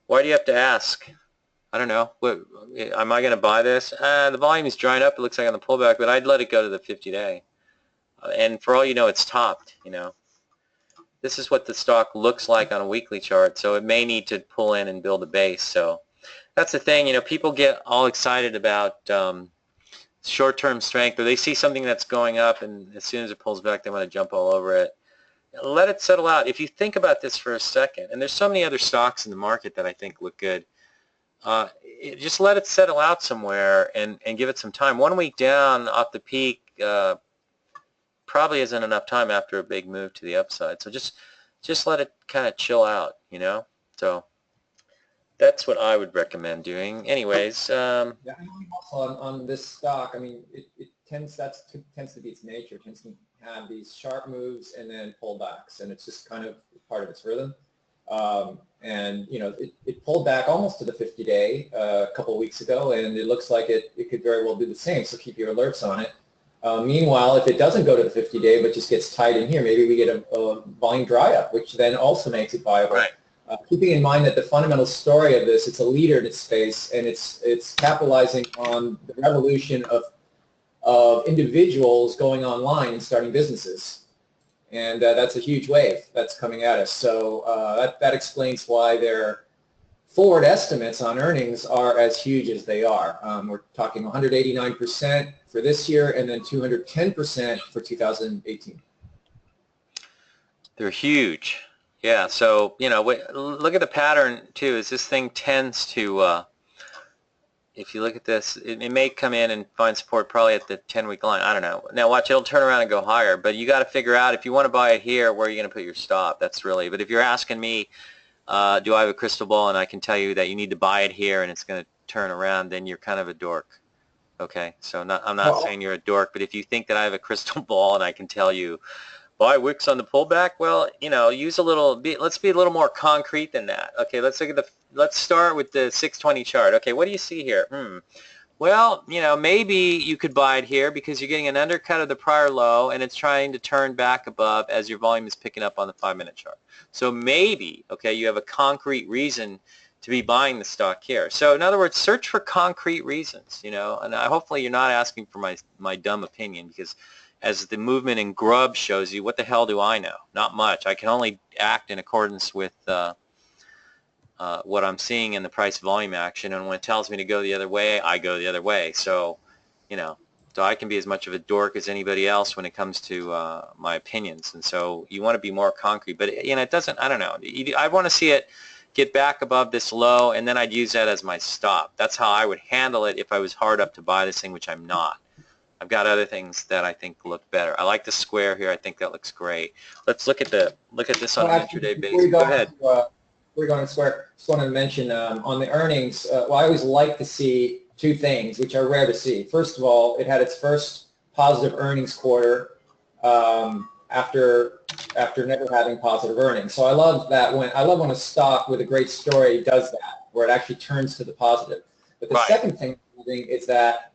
Why do you have to ask? I don't know. Am I going to buy this? The volume is drying up, it looks like, on the pullback, but I'd let it go to the 50-day. And for all you know, it's topped, This is what the stock looks like on a weekly chart, so it may need to pull in and build a base. So that's the thing. People get all excited about short-term strength, or they see something that's going up, and as soon as it pulls back, they want to jump all over it. Let it settle out. If you think about this for a second, and there's so many other stocks in the market that I think look good. just let it settle out somewhere and give it some time. 1 week down off the peak probably isn't enough time after a big move to the upside. So just let it kind of chill out, you know. So that's what I would recommend doing. Anyways, Yeah, and also on this stock, I mean, it tends to be its nature. It tends to have these sharp moves and then pullbacks, and it's just kind of part of its rhythm. And you know, it pulled back almost to the 50-day a couple of weeks ago, and it looks like it could very well do the same. So keep your alerts on it. Meanwhile, if it doesn't go to the 50-day but just gets tight in here, maybe we get a volume dry up, which then also makes it viable. right. Keeping in mind that the fundamental story of this, it's a leader in its space, and it's capitalizing on the revolution of individuals going online and starting businesses. And that's a huge wave that's coming at us. So that explains why their forward estimates on earnings are as huge as they are. We're talking 189% for this year and then 210% for 2018. They're huge. Yeah, so, you know, look at the pattern, too, is this thing tends to, if you look at this, it may come in and find support probably at the 10-week line. I don't know. Now, watch, it'll turn around and go higher, but you got to figure out if you want to buy it here, where are you going to put your stop? That's really, but if you're asking me, do I have a crystal ball and I can tell you that you need to buy it here and it's going to turn around, then you're kind of a dork. Okay, so I'm not saying you're a dork, but if you think that I have a crystal ball and I can tell you, buy wicks on the pullback, well, you know, let's be a little more concrete than that. Okay, let's start with the 620 chart. Okay, what do you see here? Well, you know, maybe you could buy it here because you're getting an undercut of the prior low and it's trying to turn back above as your volume is picking up on the 5-minute chart. So maybe, okay, you have a concrete reason to be buying the stock here. So in other words, search for concrete reasons, you know, and hopefully you're not asking for my dumb opinion, because as the movement in Grub shows you, what the hell do I know? Not much. I can only act in accordance with what I'm seeing in the price volume action, and when it tells me to go the other way, I go the other way. So, you know, so I can be as much of a dork as anybody else when it comes to my opinions, and so you want to be more concrete. But, you know, it doesn't, I don't know. I want to see it get back above this low, and then I'd use that as my stop. That's how I would handle it if I was hard up to buy this thing, which I'm not. I've got other things that I think look better. I like the square here. I think that looks great. Let's look at this on an intraday basis. Go ahead. We're going to square. Just wanted to mention on the earnings. Well, I always like to see two things, which are rare to see. First of all, it had its first positive earnings quarter after never having positive earnings. So I love that when a stock with a great story does that, where it actually turns to the positive. But the second thing is that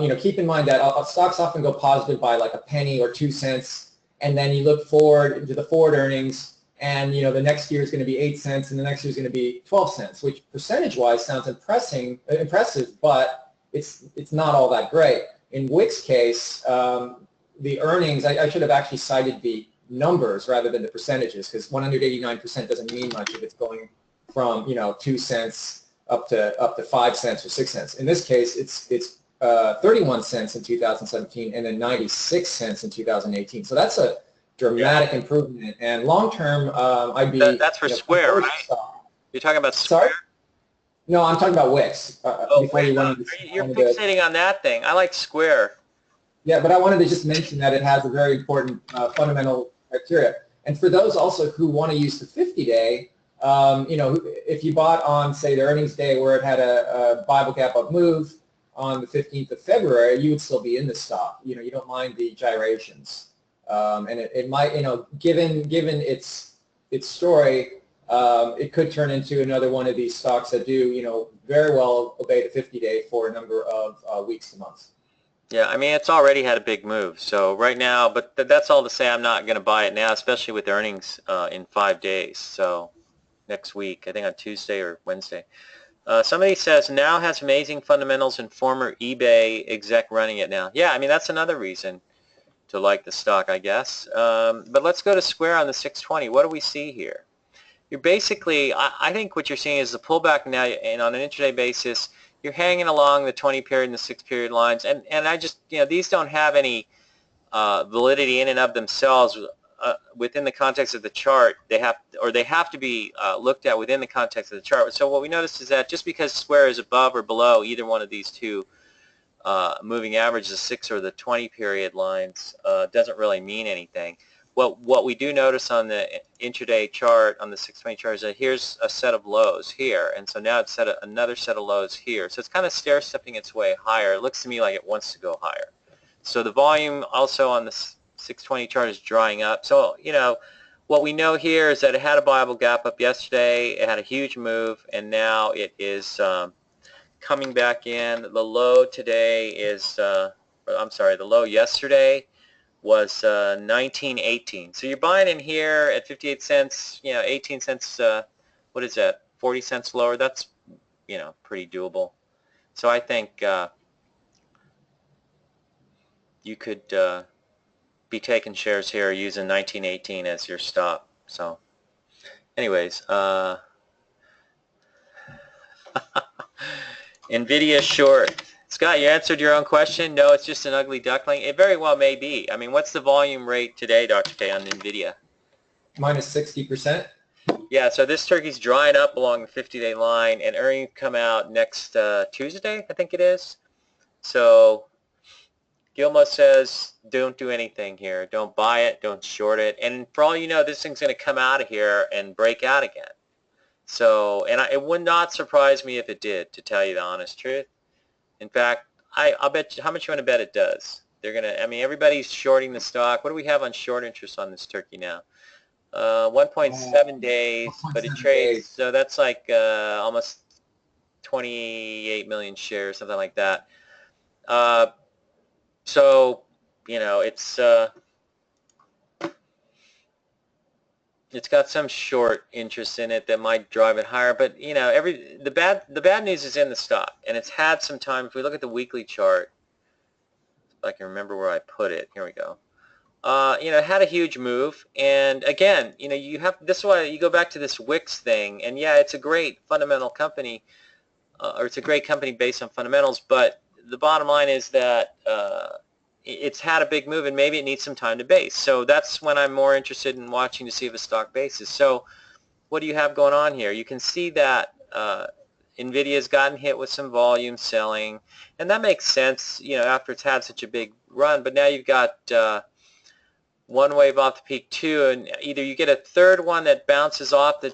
you know, keep in mind that stocks often go positive by like a penny or 2 cents, and then you look forward to the forward earnings, and you know the next year is going to be 8 cents, and the next year is going to be 12 cents, which percentage-wise sounds impressive, but it's not all that great. In Wick's case, the earnings, I should have actually cited the numbers rather than the percentages, because 189% doesn't mean much if it's going from, you know, 2 cents up to 5 cents or 6 cents. In this case, it's 31 cents in 2017 and then 96 cents in 2018. So that's a dramatic improvement. And long term, I'd be. That's for Square, right? You're talking about Square? Sorry? No, I'm talking about Wix. You're fixating on that thing. I like Square. Yeah, but I wanted to just mention that it has a very important fundamental criteria. And for those also who want to use the 50-day, you know, if you bought on, say, the earnings day where it had a Bible gap up move on the 15th of February, you would still be in the stock. You know, you don't mind the gyrations. And it might, you know, given its story, it could turn into another one of these stocks that do, you know, very well obey the 50-day for a number of weeks to months. Yeah, I mean, it's already had a big move. So right now, but that's all to say I'm not going to buy it now, especially with earnings in 5 days. So next week, I think on Tuesday or Wednesday. Somebody says, now has amazing fundamentals and former eBay exec running it now. Yeah, I mean, that's another reason to like the stock, I guess. But let's go to Square on the 620. What do we see here? You're basically, I think what you're seeing is the pullback now, and on an intraday basis, you're hanging along the 20 period and the 6 period lines, and I just, you know, these don't have any validity in and of themselves within the context of the chart, they have to be looked at within the context of the chart. So what we noticed is that just because square is above or below either one of these two moving averages, the 6 or the 20 period lines, doesn't really mean anything. What we do notice on the intraday chart, on the 620 chart, is that here's a set of lows here, and so now it's set another set of lows here. So it's kind of stair-stepping its way higher. It looks to me like it wants to go higher. So the volume also on the 620 chart is drying up. So, you know, what we know here is that it had a viable gap up yesterday. It had a huge move, and now it is coming back in. The low today is, I'm sorry, the low yesterday was 19.18. So you're buying in here at 58 cents, you know, 18 cents, what is that, 40 cents lower. That's, you know, pretty doable. So I think you could be taking shares here using 19.18 as your stop. So anyways, Nvidia short. Scott, you answered your own question. No, it's just an ugly duckling. It very well may be. I mean, what's the volume rate today, Dr. K, on Nvidia? Minus 60%. Yeah, so this turkey's drying up along the 50-day line, and earnings come out next Tuesday, I think it is. So Gilmo says, don't do anything here. Don't buy it. Don't short it. And for all you know, this thing's going to come out of here and break out again. So, and it would not surprise me if it did, to tell you the honest truth. In fact, I'll bet you, how much you want to bet it does? They're going to, I mean, everybody's shorting the stock. What do we have on short interest on this turkey now? 1.7 days, but it trades, so that's like almost 28 million shares, something like that. So, you know, it's got some short interest in it that might drive it higher, but you know, the bad news is in the stock, and it's had some time. If we look at the weekly chart, if I can remember where I put it, here we go. You know, it had a huge move, and again, you know, this is why you go back to this Wix thing, and yeah, it's a great fundamental company, or it's a great company based on fundamentals, but the bottom line is that it's had a big move, and maybe it needs some time to base. So that's when I'm more interested in watching to see if a stock bases. So what do you have going on here? You can see that Nvidia's gotten hit with some volume selling, and that makes sense, you know, after it's had such a big run. But now you've got one wave off the peak, two, and either you get a third one that bounces off the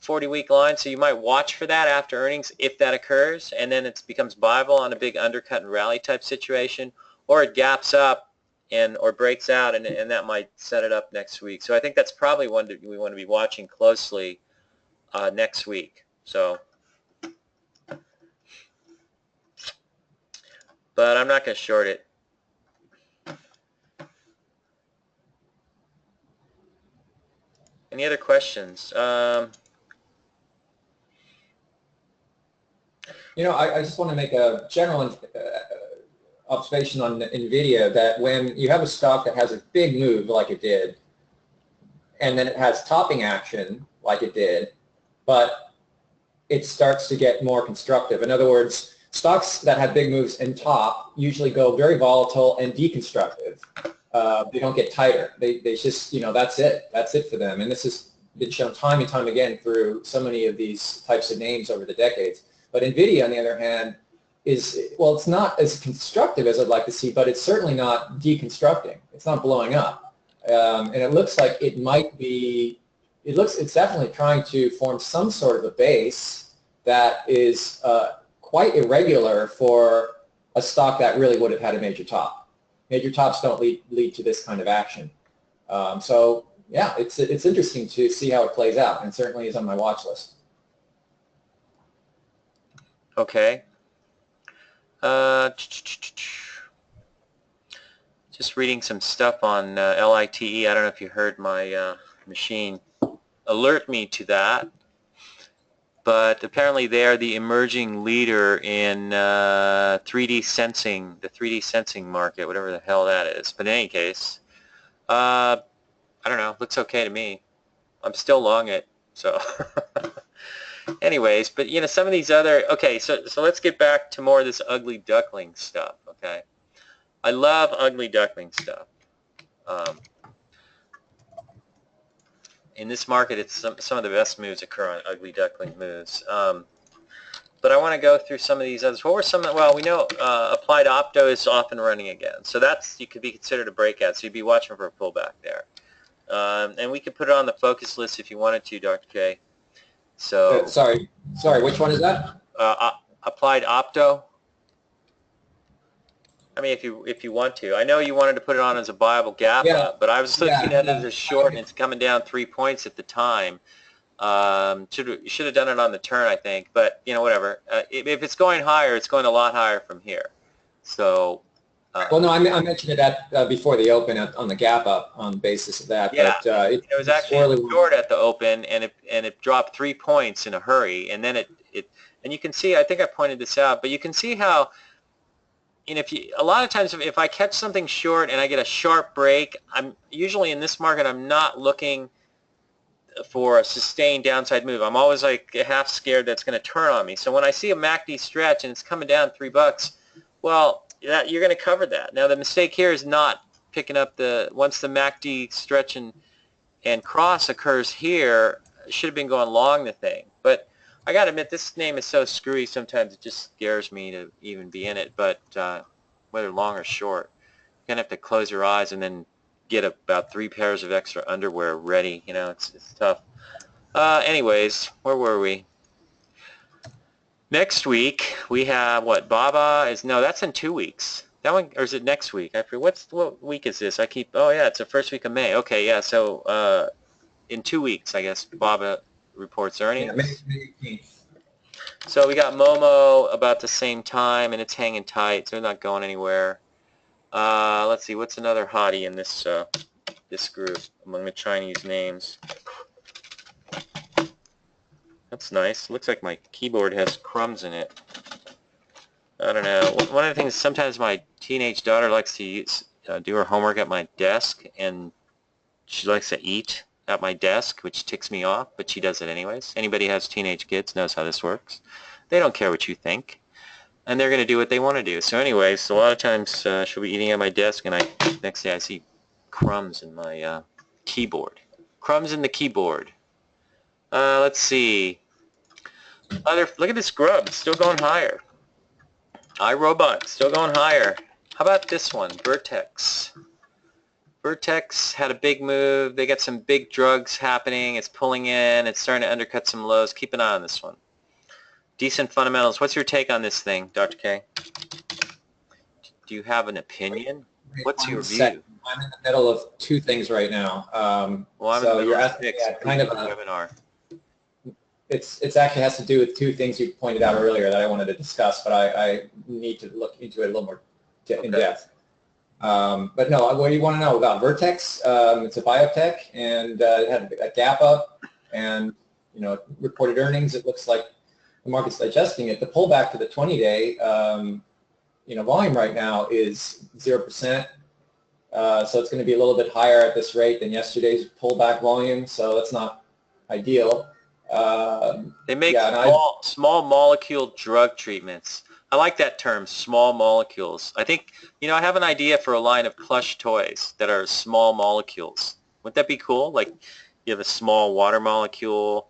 40-week line, so you might watch for that after earnings if that occurs, and then it becomes viable on a big undercut and rally type situation, or it gaps up or breaks out, and that might set it up next week. So I think that's probably one that we want to be watching closely next week. So, but I'm not going to short it. Any other questions? You know, I just want to make a general observation on Nvidia, that when you have a stock that has a big move like it did, and then it has topping action like it did, but it starts to get more constructive. In other words, stocks that have big moves and top usually go very volatile and deconstructive. They don't get tighter. They just, you know, that's it. That's it for them. And this has been shown time and time again through so many of these types of names over the decades. But Nvidia, on the other hand, is, well, it's not as constructive as I'd like to see, but it's certainly not deconstructing. It's not blowing up. And it looks like it might be, it's definitely trying to form some sort of a base that is quite irregular for a stock that really would have had a major top. Major tops don't lead to this kind of action. So yeah, it's interesting to see how it plays out, and certainly is on my watch list. Okay. Just reading some stuff on LITE. I don't know if you heard my machine alert me to that, but apparently they are the emerging leader in 3D sensing, the 3D sensing market, whatever the hell that is. But in any case, I don't know, looks okay to me. I'm still long it, so. Anyways, but you know, some of these other, okay, so let's get back to more of this ugly duckling stuff, okay? I love ugly duckling stuff. in this market, it's some of the best moves occur on ugly duckling moves. But I want to go through some of these others. What were some? Well, we know applied opto is off and running again, so that's you could be considered a breakout. So you'd be watching for a pullback there, and we could put it on the focus list if you wanted to, Dr. K. So sorry, which one is that? Applied opto. I mean, if you want to. I know you wanted to put it on as a viable gap up, but I was looking at it as a short, and it's coming down 3 points at the time. You should have done it on the turn, I think, but whatever. If it's going higher, it's going a lot higher from here. So. Well, no, I mentioned it at before the open on the gap up on the basis of that. Yeah, but, it was actually short at the open, and it dropped 3 points in a hurry, and then and you can see. I think I pointed this out, but you can see how. A lot of times if I catch something short and I get a sharp break, I'm usually in this market I'm not looking for a sustained downside move. I'm always like half scared that's going to turn on me. So when I see a MACD stretch and it's coming down $3, well, you're going to cover that. Now the mistake here is not picking up once the MACD stretch and cross occurs here, it should have been going long the thing. But I got to admit, this name is so screwy sometimes it just scares me to even be in it. But whether long or short, you're going to have to close your eyes and then get about 3 pairs of extra underwear ready. It's tough. Anyways, where were we? Next week, we have what? Baba is, no, that's in 2 weeks. That one, or is it next week? I forget. What week is this? Oh yeah, it's the first week of May. Okay, yeah, so in 2 weeks, I guess, Baba reports earnings. Yeah, May 18th. So we got Momo about the same time, and it's hanging tight, so they're not going anywhere. Let's see, what's another hottie in this group among the Chinese names? That's nice. Looks like my keyboard has crumbs in it. I don't know. One of the things, sometimes my teenage daughter likes to do her homework at my desk, and she likes to eat at my desk, which ticks me off, but she does it anyways. Anybody who has teenage kids knows how this works. They don't care what you think, and they're going to do what they want to do. So anyways, a lot of times she'll be eating at my desk, and next day I see crumbs in my keyboard. Crumbs in the keyboard. Let's see. Look at this grub. It's still going higher. iRobot, still going higher. How about this one? Vertex. Vertex had a big move. They got some big drugs happening. It's pulling in. It's starting to undercut some lows. Keep an eye on this one. Decent fundamentals. What's your take on this thing, Dr. K? Do you have an opinion? What's your view? I'm in the middle of 2 things right now. Well, I'm so in the you're middle asking of kind of a webinar. It's actually has to do with 2 things you pointed out earlier that I wanted to discuss, but I need to look into it a little more in depth. But no, what do you want to know about Vertex? It's a biotech, and it had a gap up, and reported earnings. It looks like the market's digesting it. The pullback to the 20-day, volume right now is 0%. So it's going to be a little bit higher at this rate than yesterday's pullback volume. So that's not ideal. They make small molecule drug treatments. I like that term, small molecules. I think, I have an idea for a line of plush toys that are small molecules. Wouldn't that be cool? Like you have a small water molecule.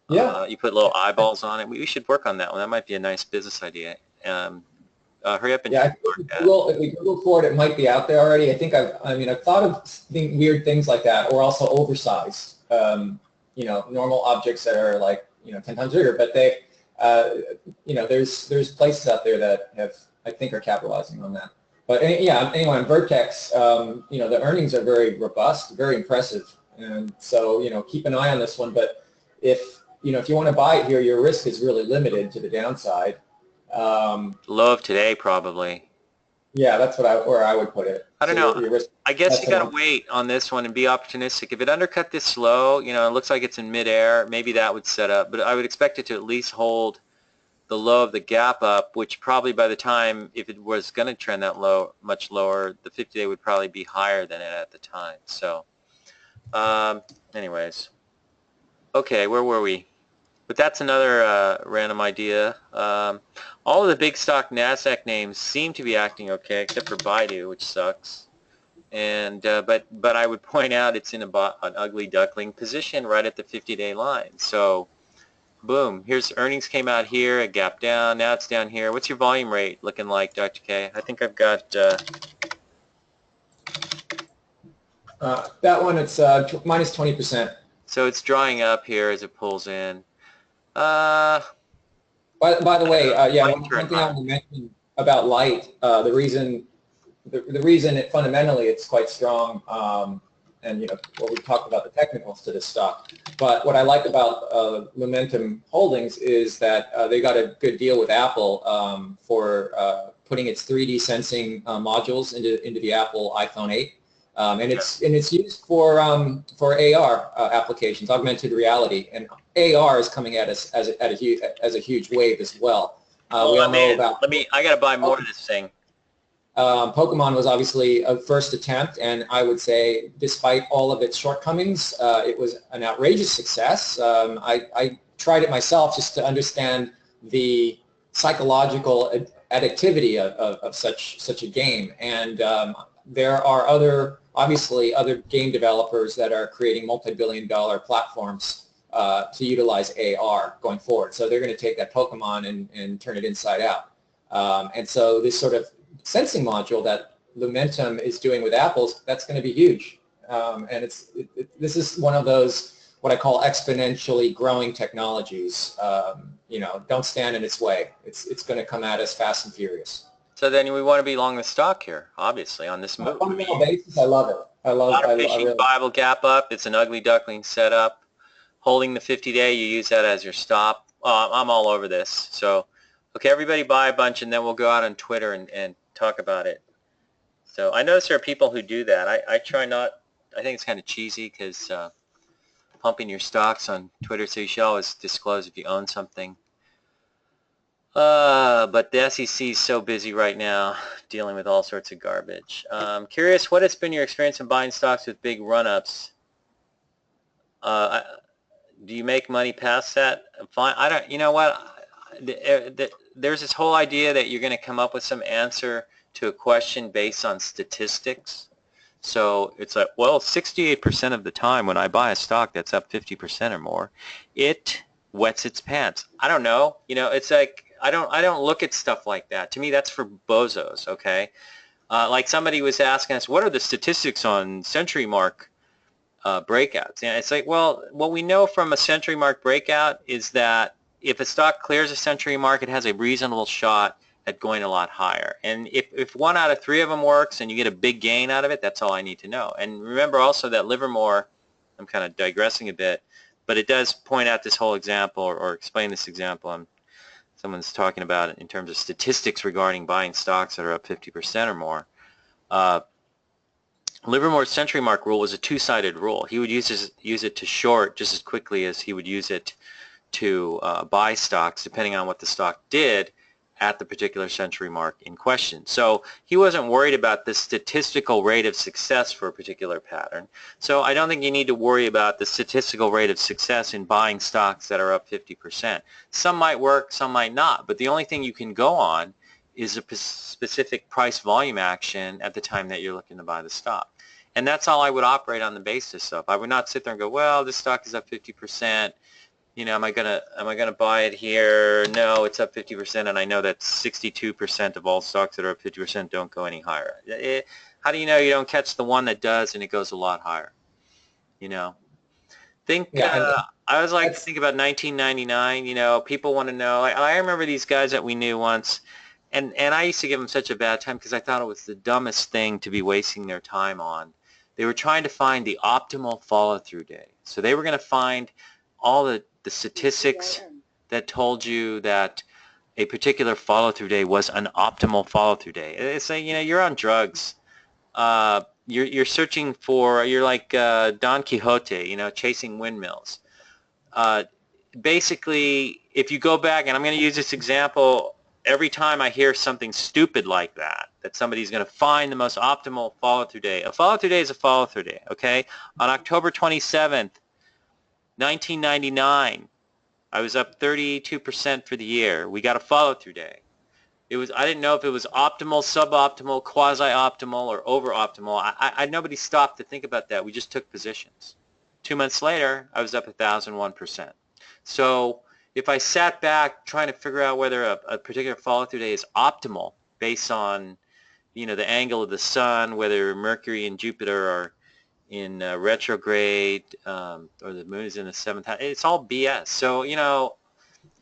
Yeah. You put little eyeballs on it. We should work on that one. That might be a nice business idea. Hurry up and if we Google for it, it might be out there already. I think I've thought of weird things like that, or also oversized. Normal objects that are like 10 times bigger, but they there's places out there that I think are capitalizing on that. But anyway, on Vertex, the earnings are very robust, very impressive, and so keep an eye on this one. But if you want to buy it here, your risk is really limited to the downside. Low of today, probably. Yeah, that's where I would put it. I don't know. I guess you got to wait on this one and be opportunistic. If it undercut this low, it looks like it's in midair, maybe that would set up. But I would expect it to at least hold the low of the gap up, which probably by the time, if it was going to trend that low, much lower, the 50-day would probably be higher than it at the time. So, anyways. Okay, where were we? But that's another random idea. All of the big stock NASDAQ names seem to be acting okay, except for Baidu, which sucks. And but I would point out it's in an ugly duckling position right at the 50-day line. So boom, here's earnings came out here, a gap down, now it's down here. What's your volume rate looking like, Dr. K? I think I've got that one, it's minus 20%. so it's drying up here as it pulls in. Uh, By the way, yeah, might one turn thing I higher. want to mention about light, the reason it fundamentally it's quite strong, and what we talked about the technicals to this stock. But what I like about Momentum Holdings is that they got a good deal with Apple for putting its 3D sensing modules into the Apple iPhone 8. And it's used for AR applications, augmented reality, and AR is coming at us as a huge wave as well. Well, we all know about. I got to buy more of this thing. Pokemon was obviously a first attempt, and I would say, despite all of its shortcomings, it was an outrageous success. I tried it myself just to understand the psychological additivity of such a game, and there are obviously other game developers that are creating multi-billion-dollar platforms to utilize AR going forward. So they're going to take that Pokemon and turn it inside out. And so this sort of sensing module that Lumentum is doing with Apple's, that's going to be huge. And this is one of those, what I call exponentially growing technologies. Don't stand in its way. It's going to come at us fast and furious. So then we want to be long the stock here, obviously, on this move. On a fundamental basis, I love it. A lot of fishing, Bible gap up. It's an ugly duckling setup. Holding the 50-day, you use that as your stop. I'm all over this. So, okay, everybody buy a bunch, and then we'll go out on Twitter and talk about it. So I notice there are people who do that. I try not. I think it's kind of cheesy because pumping your stocks on Twitter, so you should always disclose if you own something. But the SEC is so busy right now dealing with all sorts of garbage. Curious, what has been your experience in buying stocks with big run-ups? Do you make money past that? Fine. I don't. You know what? There's this whole idea that you're going to come up with some answer to a question based on statistics. So it's like, well, 68% of the time when I buy a stock that's up 50% or more, it wets its pants. I don't know. It's like I don't look at stuff like that. To me, that's for bozos. Okay. Like somebody was asking us, what are the statistics on century mark breakouts? And it's like, well, what we know from a century mark breakout is that if a stock clears a century mark, it has a reasonable shot at going a lot higher. And if 1 out of 3 of them works and you get a big gain out of it, that's all I need to know. And remember also that Livermore, I'm kind of digressing a bit, but it does point out this whole example or explain this example. Someone's talking about it in terms of statistics regarding buying stocks that are up 50% or more. Livermore's century mark rule was a two-sided rule. He would use it to short just as quickly as he would use it to buy stocks, depending on what the stock did at the particular century mark in question. So he wasn't worried about the statistical rate of success for a particular pattern. So I don't think you need to worry about the statistical rate of success in buying stocks that are up 50%. Some might work, some might not, but the only thing you can go on is a specific price volume action at the time that you're looking to buy the stock. And that's all I would operate on the basis of. I would not sit there and go, well, this stock is up 50%. Am I gonna buy it here? No, it's up 50%, and I know that 62% of all stocks that are up 50% don't go any higher. How do you know you don't catch the one that does and it goes a lot higher? Think I was like think about 1999. People want to know. I remember these guys that we knew once, and I used to give them such a bad time because I thought it was the dumbest thing to be wasting their time on. They were trying to find the optimal follow-through day, so they were going to find all the statistics that told you that a particular follow-through day was an optimal follow-through day. It's like, you're on drugs. You're searching for, you're like Don Quixote, chasing windmills. Basically, if you go back, and I'm going to use this example every time I hear something stupid like that somebody's going to find the most optimal follow-through day. A follow-through day is a follow-through day, okay? On October 27th, 1999, I was up 32% for the year. We got a follow-through day. I didn't know if it was optimal, suboptimal, quasi-optimal, or over-optimal. Nobody stopped to think about that. We just took positions. 2 months later, I was up 1,001%. So if I sat back trying to figure out whether a particular follow-through day is optimal based on, the angle of the sun, whether Mercury and Jupiter are in retrograde, or the moon is in the seventh house, it's all BS. So,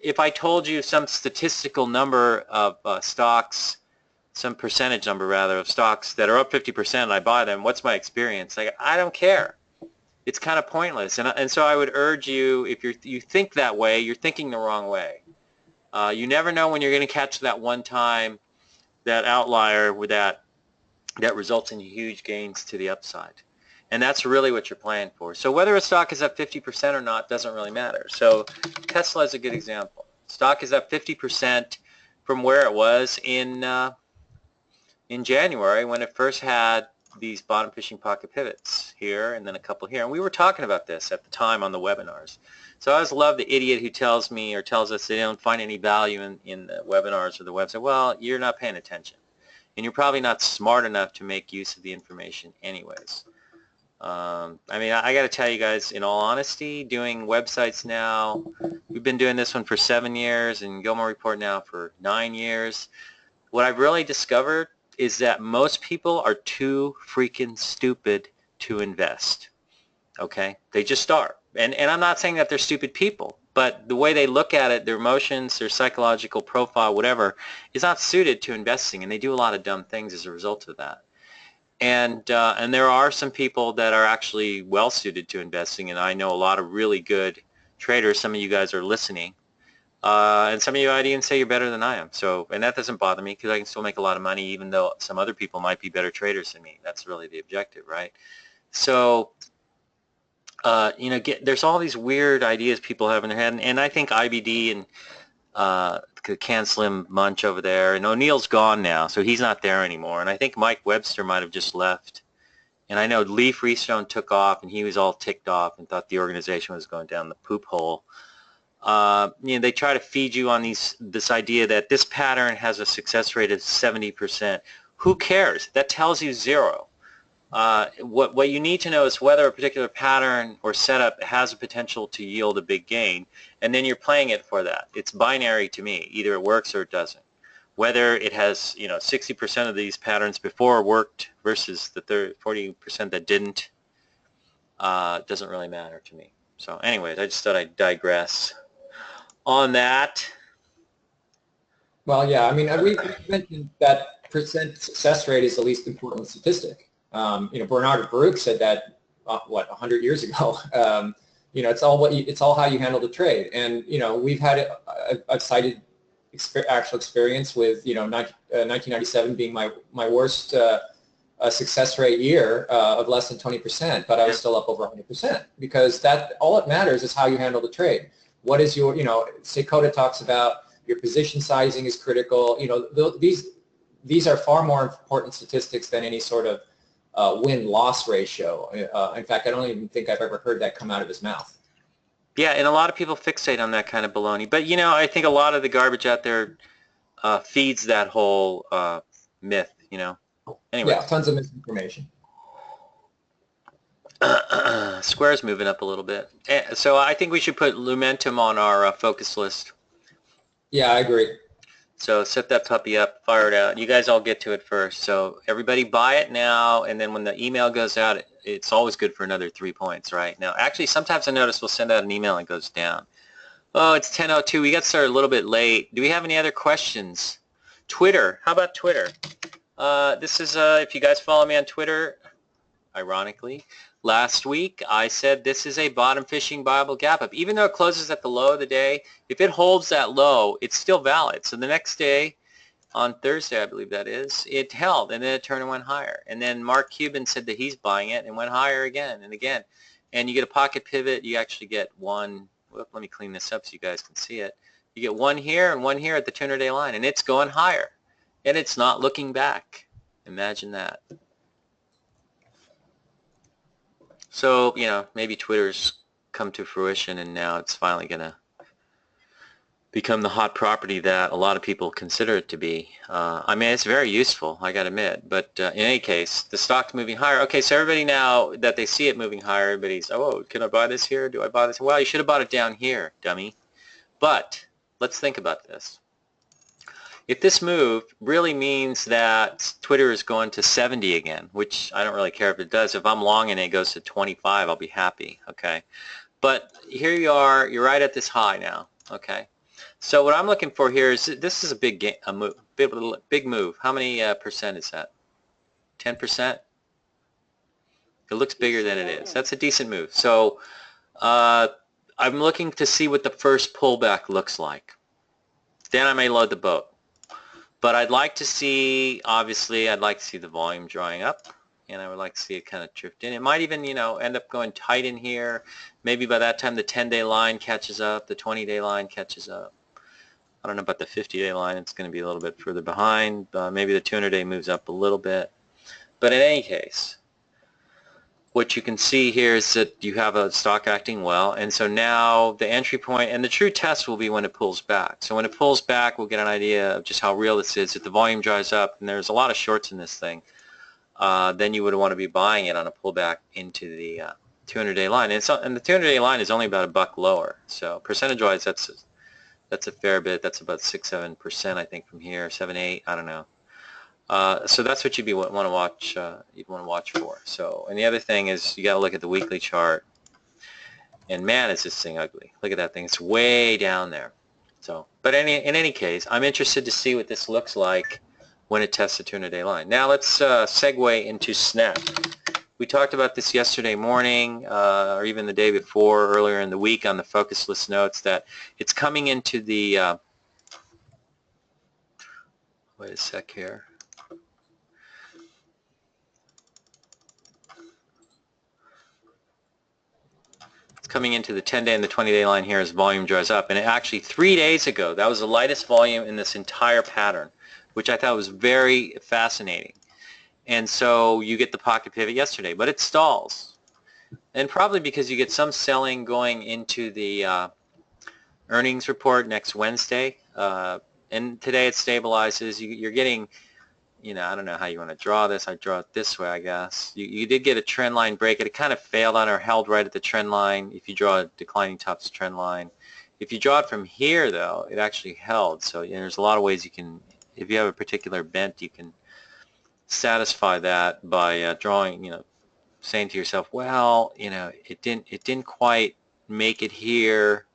if I told you some statistical number of stocks, some percentage number rather of stocks that are up 50% and I buy them, what's my experience? Like, I don't care. It's kind of pointless. And so I would urge you, if you think that way, you're thinking the wrong way. You never know when you're going to catch that one time, that outlier with that results in huge gains to the upside. And that's really what you're playing for. So whether a stock is up 50% or not doesn't really matter. So Tesla is a good example. Stock is up 50% from where it was in January when it first had these bottom fishing pocket pivots here and then a couple here. And we were talking about this at the time on the webinars. So I always love the idiot who tells me or tells us they don't find any value in the webinars or the website. Well, you're not paying attention. And you're probably not smart enough to make use of the information anyways. I mean, I got to tell you guys, in all honesty, doing websites now, we've been doing this one for 7 years and Gilmore Report now for 9 years. What I've really discovered is that most people are too freaking stupid to invest. Okay? They just are. And I'm not saying that they're stupid people, but the way they look at it, their emotions, their psychological profile, whatever, is not suited to investing, and they do a lot of dumb things as a result of that. And there are some people that are actually well suited to investing, and I know a lot of really good traders. Some of you guys are listening, and some of you I'd even say you're better than I am. So, and that doesn't bother me because I can still make a lot of money, even though some other people might be better traders than me. That's really the objective, right? So, there's all these weird ideas people have in their head, and I think IBD and Can Slim Munch over there, and O'Neill's gone now, so he's not there anymore. And I think Mike Webster might have just left. And I know Lee Freestone took off, and he was all ticked off and thought the organization was going down the poop hole. They try to feed you on this idea that this pattern has a success rate of 70%. Who cares? That tells you zero. What you need to know is whether a particular pattern or setup has a potential to yield a big gain, and then you're playing it for that. It's binary to me. Either it works or it doesn't. Whether it has 60% of these patterns before worked versus the 40% that didn't doesn't really matter to me. So anyways, I just thought I'd digress on that. Well, yeah, I mean, we mentioned that percent success rate is the least important statistic. Bernard Baruch said that 100 years ago. It's all how you handle the trade, and we've had it. I've cited actual experience with 1997 being my worst success rate year of less than 20%, but I was still up over 100% because that all it matters is how you handle the trade. What is your Sekoda talks about your position sizing is critical. These are far more important statistics than any sort of win-loss ratio. In fact, I don't even think I've ever heard that come out of his mouth. Yeah, and a lot of people fixate on that kind of baloney. But, I think a lot of the garbage out there feeds that whole myth, Anyway. Yeah, tons of misinformation. Square's moving up a little bit. So I think we should put Lumentum on our focus list. Yeah, I agree. So set that puppy up, fire it out. You guys all get to it first. So everybody buy it now, and then when the email goes out, it's always good for another 3 points, right? Now, actually, sometimes I notice we'll send out an email and it goes down. Oh, it's 10:02. We got started a little bit late. Do we have any other questions? Twitter. How about Twitter? This is, if you guys follow me on Twitter, ironically, last week I said this is a bottom fishing viable gap up. Even though it closes at the low of the day, if it holds that low, it's still valid. So the next day, on Thursday I believe that is, it held and then it turned and went higher. And then Mark Cuban said that he's buying it and went higher again and again. And you get a pocket pivot, you actually get one, let me clean this up so you guys can see it. You get one here and one here at the 200-day line, and it's going higher. And it's not looking back. Imagine that. So, maybe Twitter's come to fruition and now it's finally going to become the hot property that a lot of people consider it to be. I mean, it's very useful, I got to admit. But in any case, the stock's moving higher. Okay, so everybody now that they see it moving higher, everybody's, oh, can I buy this here? Do I buy this? Well, you should have bought it down here, dummy. But let's think about this. If this move really means that Twitter is going to 70 again, which I don't really care if it does. If I'm long and it goes to 25, I'll be happy, okay? But here you are, you're right at this high now, okay? So what I'm looking for here is, this is a big move. How many percent is that? 10%? It looks bigger than it is. That's a decent move. So I'm looking to see what the first pullback looks like. Then I may load the boat. But I'd like to see, obviously, I'd like to see the volume drawing up, and I would like to see it kind of drift in. It might even, you know, end up going tight in here. Maybe by that time the 10-day line catches up, the 20-day line catches up. I don't know about the 50-day line. It's going to be a little bit further behind. Maybe the 200-day moves up a little bit. But in any case, what you can see here is that you have a stock acting well, and so now the entry point and the true test will be when it pulls back. So when it pulls back, we'll get an idea of just how real this is. If the volume dries up and there's a lot of shorts in this thing, then you would want to be buying it on a pullback into the 200-day line. And the 200-day line is only about $1 lower. So percentage-wise, that's a fair bit. That's about 6-7%, I think, from here, 7-8. I don't know. So that's what you'd want to watch. You'd want to watch for. So, and the other thing is you got to look at the weekly chart. And man, is this thing ugly! Look at that thing; it's way down there. So, but in any case, I'm interested to see what this looks like when it tests the 200-day line. Now let's segue into Snap. We talked about this yesterday morning, or even the day before, earlier in the week, on the focus list notes that it's coming into the. Wait a sec here. Coming into the 10-day and the 20-day line here as volume dries up. And actually 3 days ago, that was the lightest volume in this entire pattern, which I thought was very fascinating. And so you get the pocket pivot yesterday, but it stalls. And probably because you get some selling going into the earnings report next Wednesday. And today it stabilizes. You're getting, you know, I don't know how you want to draw this. I draw it this way, I guess. You did get a trend line break. It kind of failed on or held right at the trend line if you draw a declining tops trend line. If you draw it from here, though, it actually held. So you know, there's a lot of ways you can, if you have a particular bent, you can satisfy that by drawing, you know, saying to yourself, well, you know, it didn't quite make it here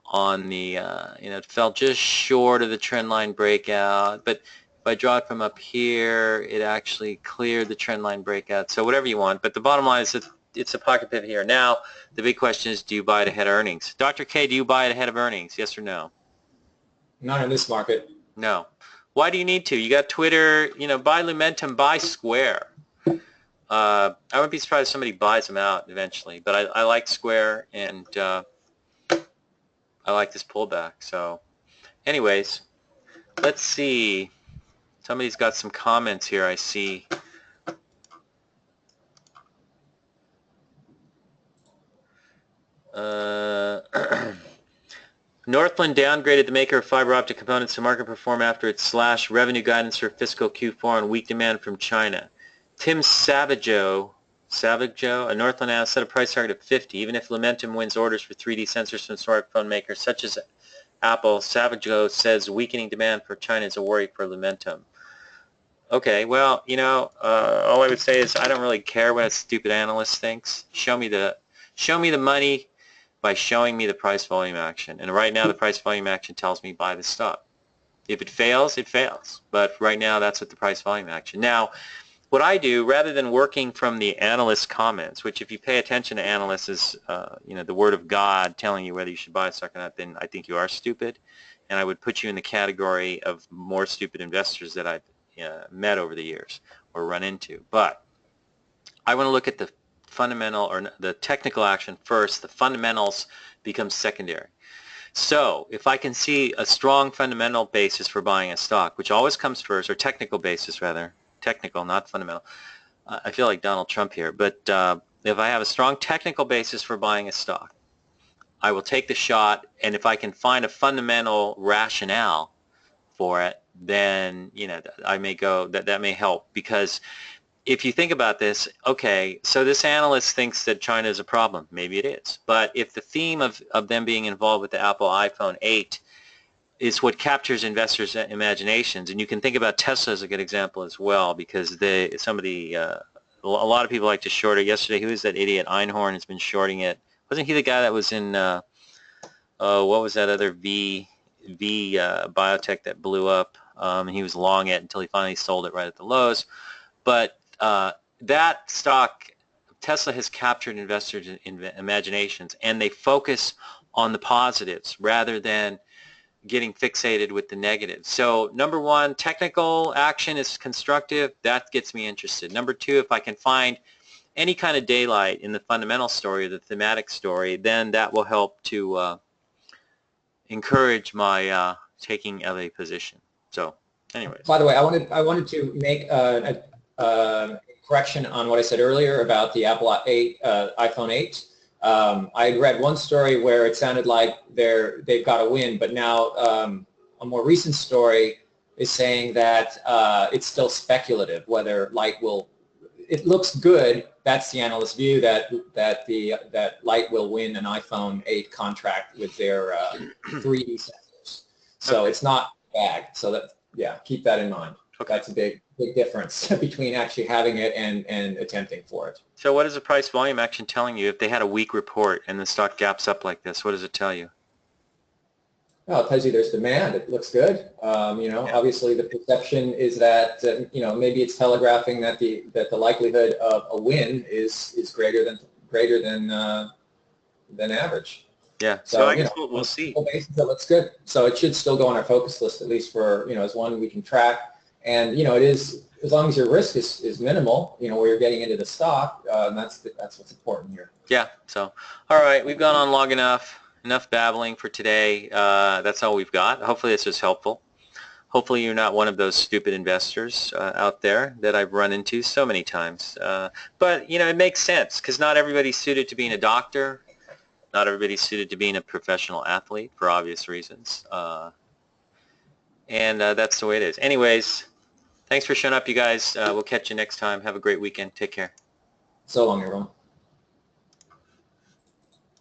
on the, you know, it fell just short of the trend line breakout, but if I draw it from up here, it actually cleared the trend line breakout. So whatever you want, but the bottom line is that it's a pocket pivot here. Now, the big question is, do you buy it ahead of earnings? Dr. K, do you buy it ahead of earnings? Yes or no? Not in this market. No. Why do you need to? You got Twitter, you know, buy Lumentum, buy Square. I wouldn't be surprised if somebody buys them out eventually, but I like Square, and I like this pullback. So anyways, let's see. Somebody's got some comments here, I see. Northland downgraded the maker of fiber optic components to market perform after it slashed revenue guidance for fiscal Q4 on weak demand from China. Tim Savageau, a Northland analyst, set a price target of 50. Even if Lumentum wins orders for 3D sensors from smartphone makers such as Apple, Savageau says weakening demand for China is a worry for Lumentum. Okay, well, you know, all I would say is I don't really care what a stupid analyst thinks. Show me the money by showing me the price volume action. And right now the price volume action tells me buy the stock. If it fails, it fails. But right now that's what the price volume action. Now, what I do, rather than working from the analyst comments, which if you pay attention to analysts is, you know, the word of God telling you whether you should buy a stock or not, then I think you are stupid. And I would put you in the category of more stupid investors that I've met over the years or run into. But I want to look at the fundamental or the technical action first. The fundamentals become secondary. So if I can see a strong fundamental basis for buying a stock, which always comes first, or technical basis rather, technical, not fundamental. I feel like Donald Trump here, but if I have a strong technical basis for buying a stock, I will take the shot, and if I can find a fundamental rationale for it, then I may go that may help, because if you think about this, okay, so this analyst thinks that China is a problem. Maybe it is. But if the theme of them being involved with the Apple iPhone 8 is what captures investors' imaginations, and you can think about Tesla as a good example as well, because a lot of people like to short it. Yesterday, who was that idiot? Einhorn has been shorting it. Wasn't he the guy that was in, what was that other biotech that blew up? And he was long it until he finally sold it right at the lows. But that stock, Tesla, has captured investors' imaginations, and they focus on the positives rather than getting fixated with the negatives. So number one, technical action is constructive. That gets me interested. Number two, if I can find any kind of daylight in the fundamental story or the thematic story, then that will help to encourage my taking of a position. So anyways. By the way, I wanted to make a correction on what I said earlier about the Apple 8, iPhone 8. I had read one story where it sounded like they've got a win, but now a more recent story is saying that it's still speculative whether Light will. It looks good. That's the analyst view, that Light will win an iPhone 8 contract with their 3D sensors. So it's not bad. So keep that in mind. Okay. That's a big difference between actually having it and attempting for it. So what is the price volume action telling you if they had a weak report and the stock gaps up like this? What does it tell you? Well, it tells you there's demand. It looks good. Obviously the perception is that maybe it's telegraphing that the likelihood of a win is greater than average. Yeah. So I guess we'll see. On a basis, it looks good. So it should still go on our focus list, at least for as one we can track. And it is, as long as your risk is minimal, where you're getting into the stock, that's what's important here. Yeah. So all right, we've gone on long enough. Enough babbling for today. That's all we've got. Hopefully this was helpful. Hopefully you're not one of those stupid investors out there that I've run into so many times. But it makes sense, because not everybody's suited to being a doctor. Not everybody's suited to being a professional athlete for obvious reasons. And that's the way it is. Anyways, thanks for showing up, you guys. We'll catch you next time. Have a great weekend. Take care. So long, everyone.